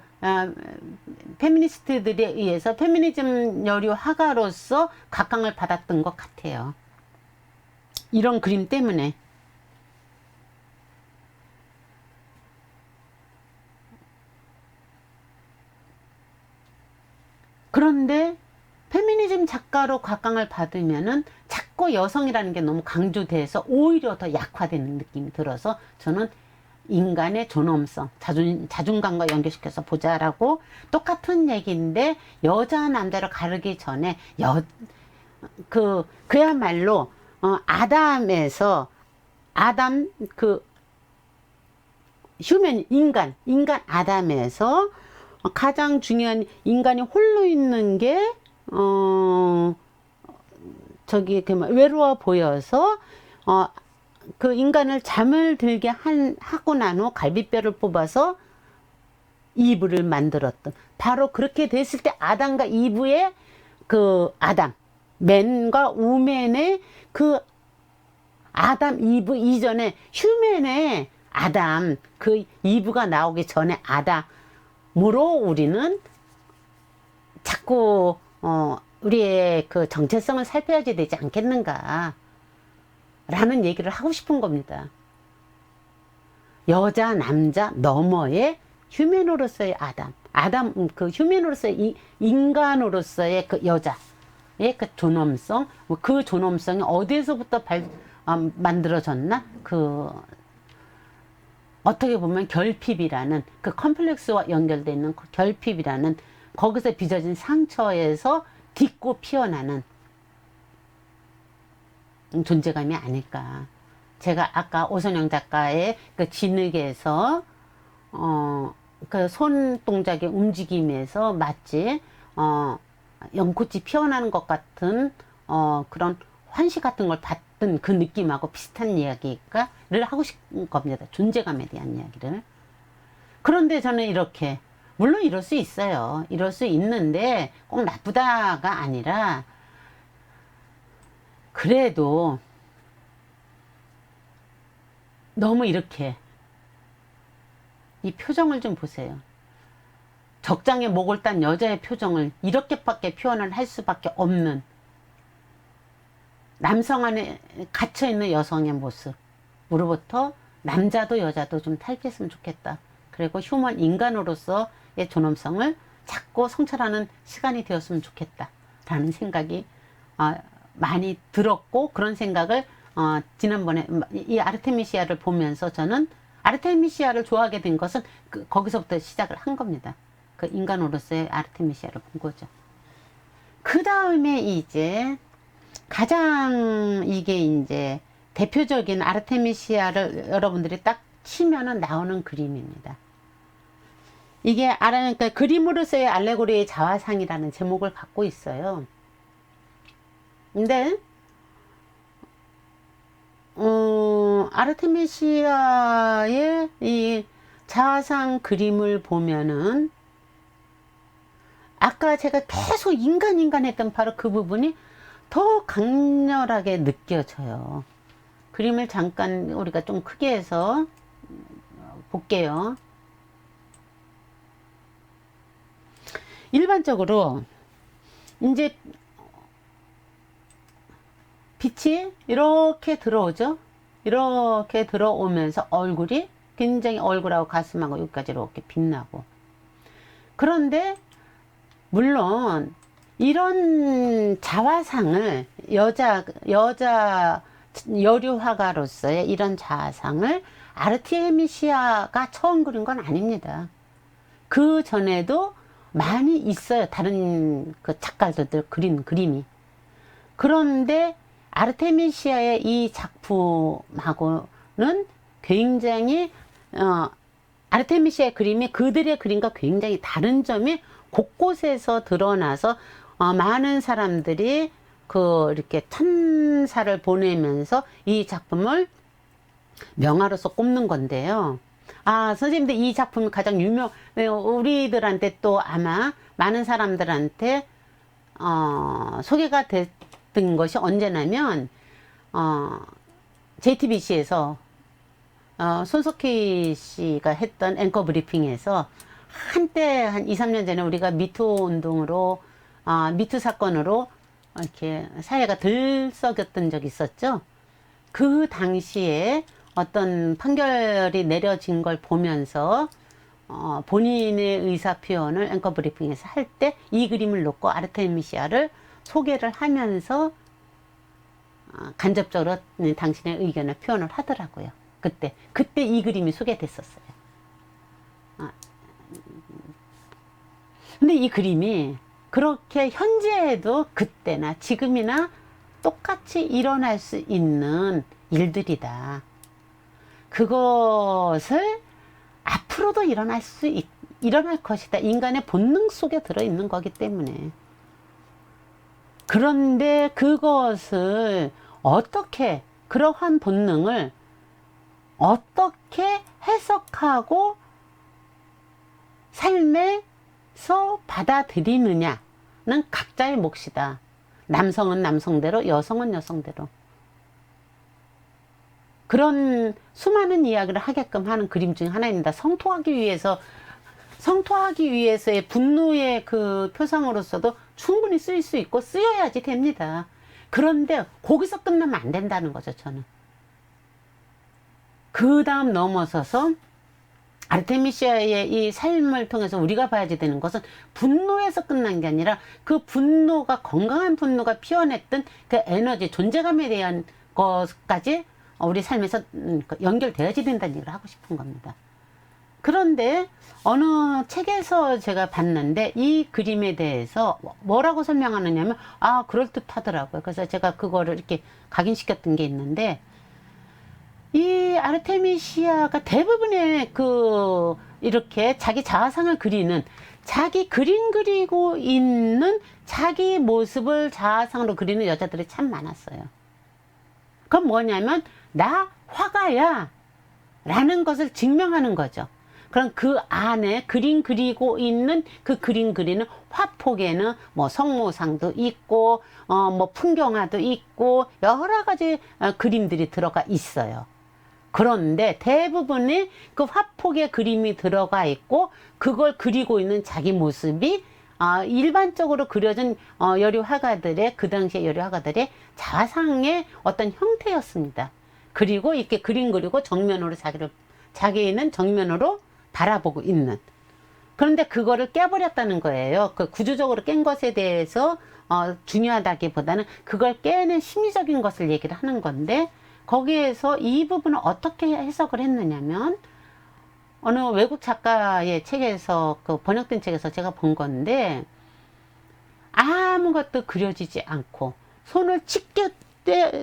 페미니스트들에 의해서 페미니즘 여류 화가로서 각광을 받았던 것 같아요. 이런 그림 때문에. 그런데 페미니즘 작가로 각광을 받으면은 자꾸 여성이라는 게 너무 강조돼서 오히려 더 약화되는 느낌이 들어서 저는 인간의 존엄성, 자존감과 연결시켜서 보자라고 똑같은 얘기인데 여자 남자를 가르기 전에 그야말로 아담에서 아담 인간 아담에서 가장 중요한 인간이 홀로 있는 게 외로워 보여서 그 인간을 잠을 들게 하고 난 후 갈비뼈를 뽑아서 이브를 만들었던 바로 그렇게 됐을 때 아담과 이브의 그 아담 맨과 우맨의 그 아담 이브 이전에 휴맨의 아담 그 이브가 나오기 전에 아담으로 우리는 자꾸 우리의 그 정체성을 살펴야 되지 않겠는가 라는 얘기를 하고 싶은 겁니다. 여자 남자 너머의 휴맨으로서의 아담 그 휴맨으로서의 인간으로서의 그 여자의 그 존엄성 그 존엄성이 어디에서부터 만들어졌나 그 어떻게 보면 결핍이라는 그 컴플렉스와 연결되어 있는 그 결핍이라는 거기서 빚어진 상처에서 딛고 피어나는 존재감이 아닐까. 제가 아까 오선영 작가의 그 진흙에서 그 손 동작의 움직임에서 마치 연꽃이 피어나는 것 같은 그런 환시 같은 걸 받던 그 느낌하고 비슷한 이야기를 하고 싶은 겁니다. 존재감에 대한 이야기를. 그런데 저는 이렇게 물론 이럴 수 있어요. 이럴 수 있는데 꼭 나쁘다가 아니라 그래도 너무 이렇게 이 표정을 좀 보세요. 적장에 목을 딴 여자의 표정을 이렇게밖에 표현을 할 수밖에 없는 남성 안에 갇혀있는 여성의 모습으로부터 남자도 여자도 좀 탈피했으면 좋겠다. 그리고 휴먼 인간으로서의 존엄성을 자꾸 성찰하는 시간이 되었으면 좋겠다 라는 생각이 많이 들었고 그런 생각을 지난번에 이 아르테미시아를 보면서 저는 아르테미시아를 좋아하게 된 것은 거기서부터 시작을 한 겁니다. 그 인간으로서의 아르테미시아를 본 거죠. 그 다음에 이제 가장 이게 이제 대표적인 아르테미시아를 여러분들이 딱 치면은 나오는 그림입니다. 이게 그러니까 그림으로서의 알레고리의 자화상이라는 제목을 갖고 있어요. 근데 아르테미시아의 이 자화상 그림을 보면은 아까 제가 계속 인간 했던 바로 그 부분이 더 강렬하게 느껴져요. 그림을 잠깐 우리가 좀 크게 해서 볼게요. 일반적으로 이제 빛이 이렇게 들어오죠. 이렇게 들어오면서 얼굴이 굉장히 얼굴하고 가슴하고 여기까지 이렇게 빛나고 그런데 물론 이런 자화상을 여자 여류 화가로서의 이런 자화상을 아르테미시아가 처음 그린 건 아닙니다. 그 전에도 많이 있어요. 다른 그 작가들들 그린 그림이. 그런데 아르테미시아의 이 작품하고는 굉장히 아르테미시아의 그림이 그들의 그림과 굉장히 다른 점이 곳곳에서 드러나서 많은 사람들이 이렇게 찬사를 보내면서 이 작품을 명화로서 꼽는 건데요. 선생님들 이 작품이 가장 우리들한테 또 아마 많은 사람들한테 소개가 됐던 것이 언제냐면 JTBC에서 손석희 씨가 했던 앵커 브리핑에서 한때 한 2, 3년 전에 우리가 미투 운동으로 미투 사건으로 이렇게 사회가 들썩였던 적이 있었죠. 그 당시에 어떤 판결이 내려진 걸 보면서 본인의 의사 표현을 앵커 브리핑에서 할 때 이 그림을 놓고 아르테미시아를 소개를 하면서 간접적으로 당신의 의견을 표현을 하더라고요. 그때 이 그림이 소개됐었어요. 근데 이 그림이 그렇게 현재에도 그때나 지금이나 똑같이 일어날 수 있는 일들이다. 그것을 앞으로도 일어날 것이다. 인간의 본능 속에 들어있는 거기 때문에. 그런데 그것을 그러한 본능을 어떻게 해석하고 삶에서 받아들이느냐는 각자의 몫이다. 남성은 남성대로, 여성은 여성대로. 그런 수많은 이야기를 하게끔 하는 그림 중 하나입니다. 성토하기 위해서의 분노의 그 표상으로서도 충분히 쓰일 수 있고 쓰여야지 됩니다. 그런데 거기서 끝나면 안 된다는 거죠, 저는. 그 다음 넘어서서 아르테미시아의 이 삶을 통해서 우리가 봐야지 되는 것은 분노에서 끝난 게 아니라 그 분노가 건강한 분노가 피어냈던 그 에너지, 존재감에 대한 것까지 우리 삶에서 연결되어야지 된다는 얘기를 하고 싶은 겁니다. 그런데 어느 책에서 제가 봤는데 이 그림에 대해서 뭐라고 설명하느냐면 그럴듯하더라고요. 그래서 제가 그거를 이렇게 각인시켰던 게 있는데 이 아르테미시아가 대부분의 이렇게 자기 자아상을 그리는 자기 그림 그리고 있는 자기 모습을 자아상으로 그리는 여자들이 참 많았어요. 그건 뭐냐면 나 화가야 라는 것을 증명하는 거죠. 그럼 그 안에 그림 그리고 있는 그 그림 그리는 화폭에는 뭐 성모상도 있고 뭐 풍경화도 있고 여러 가지 그림들이 들어가 있어요. 그런데 대부분의 그 화폭의 그림이 들어가 있고 그걸 그리고 있는 자기 모습이 일반적으로 그려진 여류 화가들의 그 당시의 여류 화가들의 자상의 어떤 형태였습니다. 그리고 이렇게 그림 그리고 정면으로 자기는 정면으로 바라보고 있는. 그런데 그거를 깨버렸다는 거예요. 그 구조적으로 깬 것에 대해서 중요하다기보다는 그걸 깨는 심리적인 것을 얘기를 하는 건데 거기에서 이 부분을 어떻게 해석을 했느냐면 어느 외국 작가의 책에서 번역된 책에서 제가 본 건데 아무것도 그려지지 않고 손을 찢겨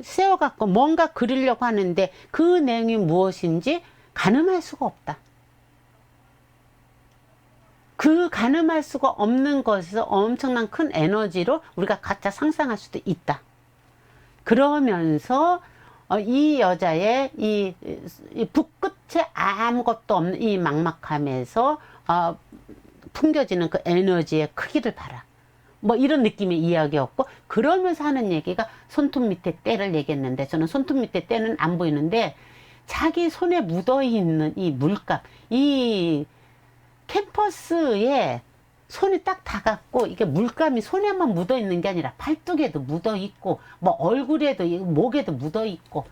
세워갖고 뭔가 그리려고 하는데 그 내용이 무엇인지 가늠할 수가 없다. 그 가늠할 수가 없는 것에서 엄청난 큰 에너지로 우리가 각자 상상할 수도 있다. 그러면서 이 여자의 이 붓끝에 아무것도 없는 이 막막함에서 풍겨지는 그 에너지의 크기를 봐라. 뭐 이런 느낌의 이야기였고 그러면서 하는 얘기가 손톱 밑에 때를 얘기했는데 저는 손톱 밑에 때는 안 보이는데 자기 손에 묻어있는 이 물감, 이 캔버스에 손이 딱 닿았고 이게 물감이 손에만 묻어있는 게 아니라 팔뚝에도 묻어있고 뭐 얼굴에도 목에도 묻어있고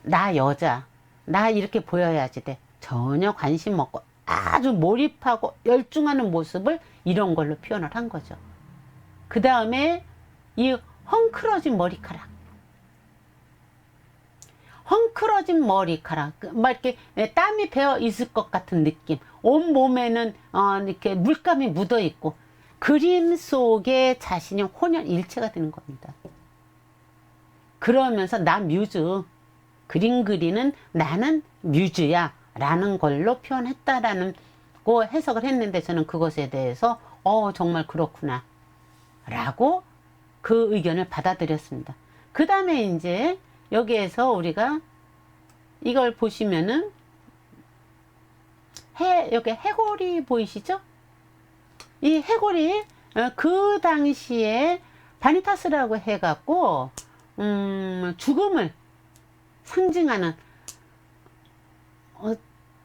나 여자, 나 이렇게 보여야지 돼. 전혀 관심 없고 아주 몰입하고 열중하는 모습을 이런 걸로 표현을 한 거죠. 그 다음에 이 헝클어진 머리카락. 헝클어진 머리카락, 막 이렇게 땀이 배어 있을 것 같은 느낌. 온 몸에는 이렇게 물감이 묻어 있고, 그림 속에 자신이 혼연일체가 되는 겁니다. 그러면서 나 뮤즈, 그림 그리는 나는 뮤즈야 라는 걸로 표현했다라는 거 해석을 했는데, 저는 그것에 대해서 정말 그렇구나 라고 그 의견을 받아들였습니다. 그 다음에 이제 여기에서 우리가 이걸 보시면은 여기 해골이 보이시죠? 이 해골이 그 당시에 바니타스라고 해갖고 죽음을 상징하는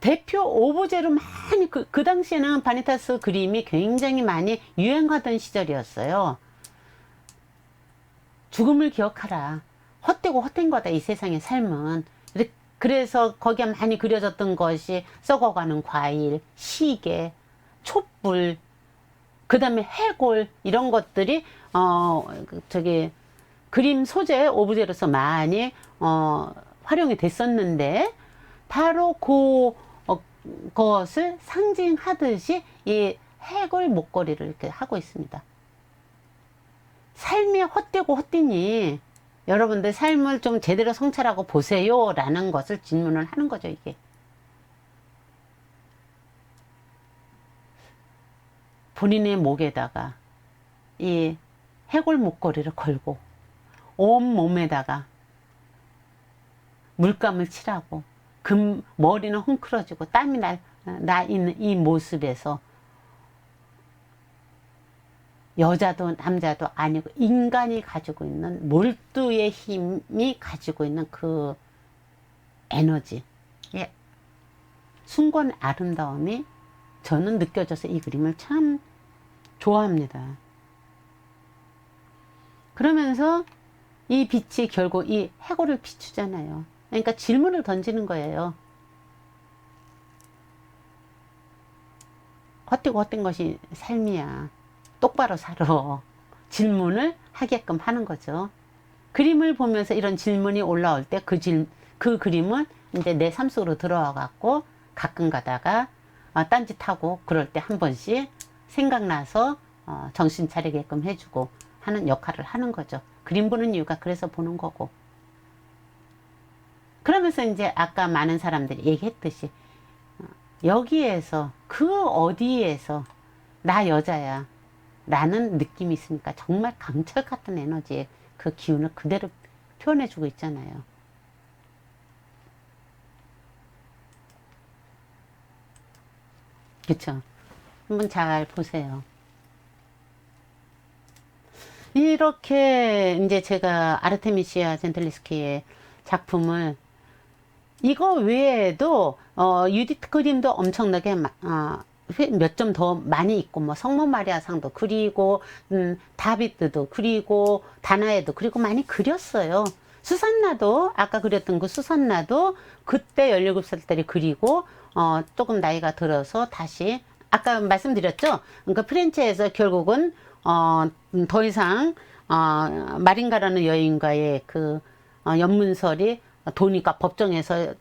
대표 오브제로 많이 그 당시에는 바니타스 그림이 굉장히 많이 유행하던 시절이었어요. 죽음을 기억하라. 헛되고 헛된 거다, 이 세상의 삶은. 그래서 거기에 많이 그려졌던 것이 썩어가는 과일, 시계, 촛불, 그 다음에 해골, 이런 것들이 그림 소재 오브제로서 많이 활용이 됐었는데, 바로 그것을 상징하듯이 이 해골 목걸이를 이렇게 하고 있습니다. 삶이 헛되고 헛되니 여러분들 삶을 좀 제대로 성찰하고 보세요 라는 것을 질문을 하는 거죠. 이게 본인의 목에다가 이 해골 목걸이를 걸고 온 몸에다가 물감을 칠하고 머리는 헝클어지고 땀이 나 있는 이 모습에서 여자도 남자도 아니고 인간이 가지고 있는 몰두의 힘이 가지고 있는 그 에너지, 숭고한 아름다움이 저는 느껴져서 이 그림을 참 좋아합니다. 그러면서 이 빛이 결국 이 해골을 비추잖아요. 그러니까 질문을 던지는 거예요. 헛되고 헛된 것이 삶이야. 똑바로 살아. 질문을 하게끔 하는 거죠. 그림을 보면서 이런 질문이 올라올 때 그 그림은 이제 내 삶 속으로 들어와 갖고 가끔 가다가 딴짓하고 그럴 때 한 번씩 생각나서 정신 차리게끔 해주고 하는 역할을 하는 거죠. 그림 보는 이유가 그래서 보는 거고. 그러면서 이제 아까 많은 사람들이 얘기했듯이 여기에서 그 어디에서 나 여자야 라는 느낌이 있으니까 정말 강철 같은 에너지의 그 기운을 그대로 표현해주고 있잖아요. 그쵸? 한번 잘 보세요. 이렇게 이제 제가 아르테미시아 젠틀리스키의 작품을 이거 외에도 유디트 그림도 엄청나게 몇 점 더 많이 있고, 뭐 성모 마리아상도 그리고 다비드도 그리고 다나에도 그리고 많이 그렸어요. 수산나도 아까 그렸던 그 수산나도 그때 17살 때 그리고 조금 나이가 들어서 다시 아까 말씀드렸죠. 그러니까 프렌체에서 결국은 더 이상 마린가라는 여인과의 그 연문설이 도니까 법정에서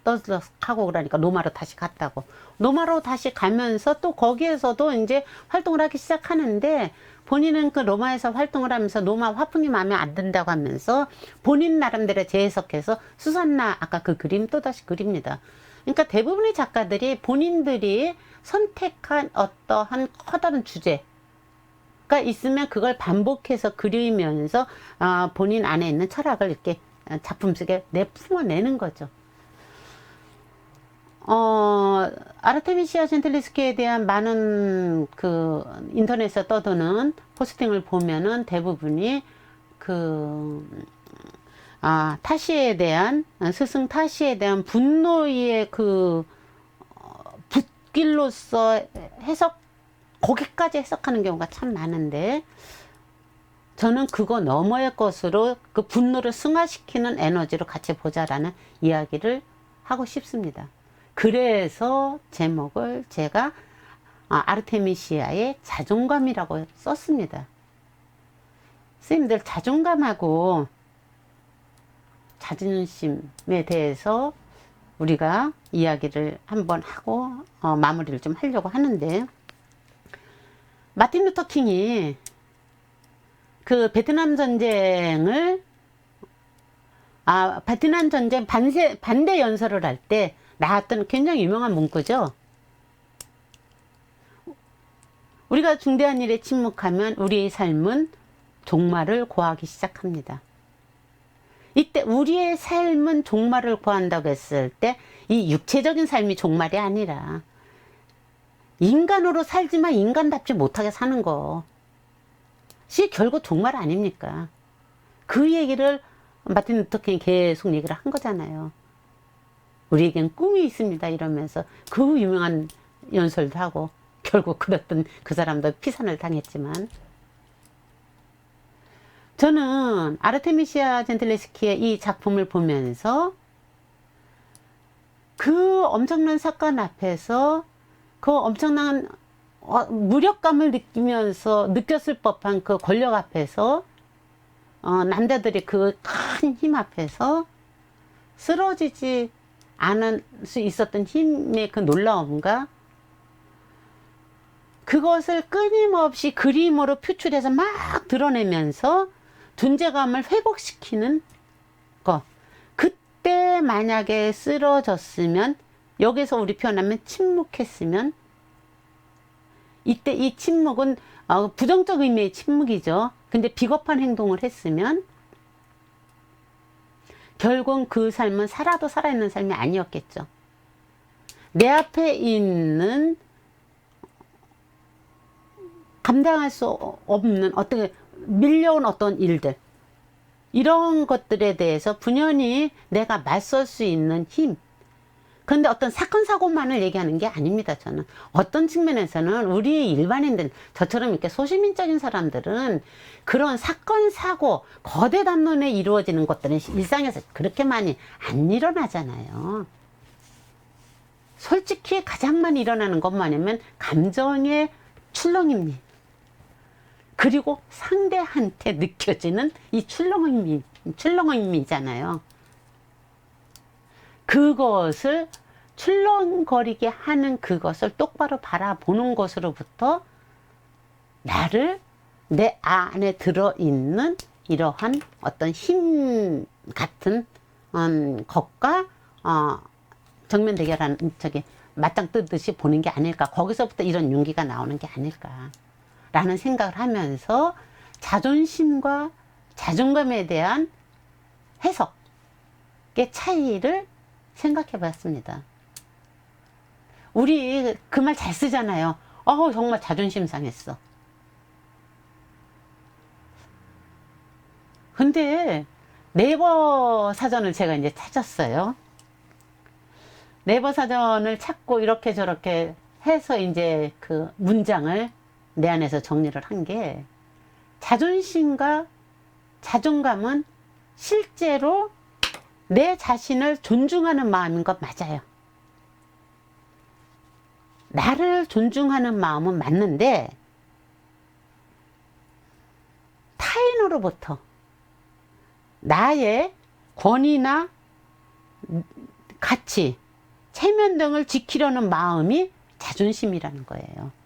떠들썩하고 그러니까 로마로 다시 갔다고. 로마로 다시 가면서 또 거기에서도 이제 활동을 하기 시작하는데, 본인은 그 로마에서 활동을 하면서 로마 화풍이 마음에 안 든다고 하면서 본인 나름대로 재해석해서 수산나 아까 그 그림 또다시 그립니다. 그러니까 대부분의 작가들이 본인들이 선택한 어떠한 커다란 주제가 있으면 그걸 반복해서 그리면서 본인 안에 있는 철학을 이렇게 작품 속에 품어내는 거죠. 아르테미시아 젠틀리스키에 대한 많은 그 인터넷에 떠도는 포스팅을 보면은 대부분이 타시에 대한 스승 타시에 대한 분노의 그 붓길로서 거기까지 해석하는 경우가 참 많은데, 저는 그거 너머의 것으로 그 분노를 승화시키는 에너지로 같이 보자라는 이야기를 하고 싶습니다. 그래서 제목을 제가 아르테미시아의 자존감이라고 썼습니다. 선생님들, 자존감하고 자존심에 대해서 우리가 이야기를 한번 하고 마무리를 좀 하려고 하는데, 마틴 루터 킹이 그 베트남 전쟁을 베트남 전쟁 반대 연설을 할 때 나왔던 굉장히 유명한 문구죠. 우리가 중대한 일에 침묵하면 우리의 삶은 종말을 고하기 시작합니다. 이때 우리의 삶은 종말을 고한다고 했을 때 이 육체적인 삶이 종말이 아니라 인간으로 살지만 인간답지 못하게 사는 것이 결국 종말 아닙니까? 그 얘기를 마틴 루터 킹이 계속 얘기를 한 거잖아요. 우리에겐 꿈이 있습니다 이러면서 그 유명한 연설도 하고, 결국 그랬던 그 사람도 피산을 당했지만, 저는 아르테미시아 젠틀레스키의 이 작품을 보면서 그 엄청난 사건 앞에서 그 엄청난 무력감을 느꼈을 법한 그 권력 앞에서 남자들이 그 큰 힘 앞에서 쓰러지지 않을 수 있었던 힘의 그 놀라움과 그것을 끊임없이 그림으로 표출해서 막 드러내면서 존재감을 회복시키는 것. 그때 만약에 쓰러졌으면, 여기서 우리 표현하면 침묵했으면, 이때 이 침묵은 부정적 의미의 침묵이죠. 근데 비겁한 행동을 했으면 결국은 그 삶은 살아도 살아있는 삶이 아니었겠죠. 내 앞에 있는 감당할 수 없는 어떤 밀려온 어떤 일들, 이런 것들에 대해서 분연히 내가 맞설 수 있는 힘. 그런데 어떤 사건 사고만을 얘기하는 게 아닙니다. 저는 어떤 측면에서는 우리 일반인들, 저처럼 이렇게 소시민적인 사람들은 그런 사건 사고, 거대 담론에 이루어지는 것들은 일상에서 그렇게 많이 안 일어나잖아요. 솔직히 가장 많이 일어나는 건 뭐냐면 감정의 출렁임이, 그리고 상대한테 느껴지는 이 출렁임이잖아요. 그것을 출렁거리게 하는 그것을 똑바로 바라보는 것으로부터 내 안에 들어있는 이러한 어떤 힘 같은 것과 정면 대결하는, 맞짱 뜨듯이 보는 게 아닐까. 거기서부터 이런 용기가 나오는 게 아닐까 라는 생각을 하면서 자존심과 자존감에 대한 해석의 차이를 생각해 봤습니다. 우리 그 말 잘 쓰잖아요. 정말 자존심 상했어. 근데 네이버 사전을 제가 이제 찾았어요. 네이버 사전을 찾고 이렇게 저렇게 해서 이제 그 문장을 내 안에서 정리를 한 게, 자존심과 자존감은 실제로 내 자신을 존중하는 마음인 것 맞아요. 나를 존중하는 마음은 맞는데, 타인으로부터 나의 권위나 가치, 체면 등을 지키려는 마음이 자존심이라는 거예요.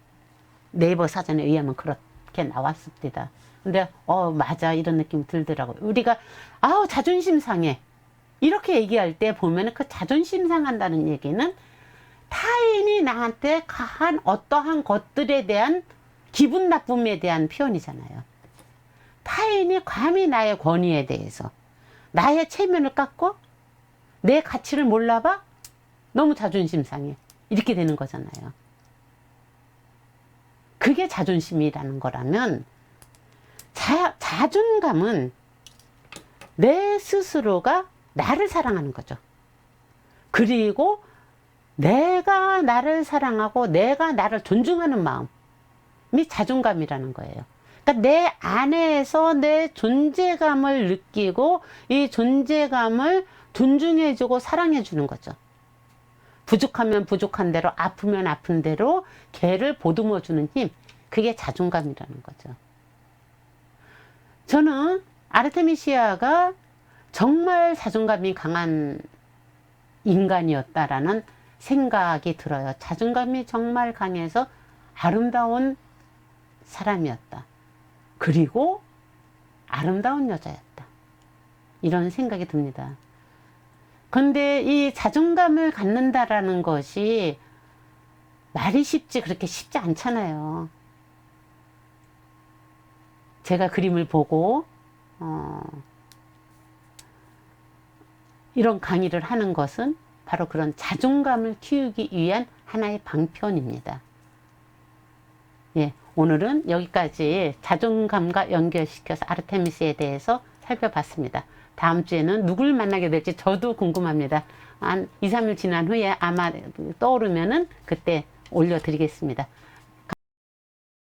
네이버 사전에 의하면 그렇게 나왔습니다. 근데 맞아, 이런 느낌이 들더라고요. 우리가 자존심 상해 이렇게 얘기할 때 보면, 그 자존심 상한다는 얘기는 타인이 나한테 한 어떠한 것들에 대한 기분 나쁨에 대한 표현이잖아요. 타인이 감히 나의 권위에 대해서, 나의 체면을 깎고 내 가치를 몰라봐? 너무 자존심 상해. 이렇게 되는 거잖아요. 그게 자존심이라는 거라면, 자존감은 내 스스로가 나를 사랑하는 거죠. 그리고 내가 나를 사랑하고 내가 나를 존중하는 마음이 자존감이라는 거예요. 그러니까 내 안에서 내 존재감을 느끼고 이 존재감을 존중해주고 사랑해주는 거죠. 부족하면 부족한 대로, 아프면 아픈 대로 걔를 보듬어주는 힘, 그게 자존감이라는 거죠. 저는 아르테미시아가 정말 자존감이 강한 인간이었다라는 생각이 들어요. 자존감이 정말 강해서 아름다운 사람이었다. 그리고 아름다운 여자였다. 이런 생각이 듭니다. 근데 이 자존감을 갖는다라는 것이 말이 쉽지 그렇게 쉽지 않잖아요. 제가 그림을 보고 이런 강의를 하는 것은 바로 그런 자존감을 키우기 위한 하나의 방편입니다. 예, 오늘은 여기까지 자존감과 연결시켜서 아르테미스에 대해서 살펴봤습니다. 다음 주에는 누굴 만나게 될지 저도 궁금합니다. 한 2, 3일 지난 후에 아마 떠오르면은 그때 올려드리겠습니다.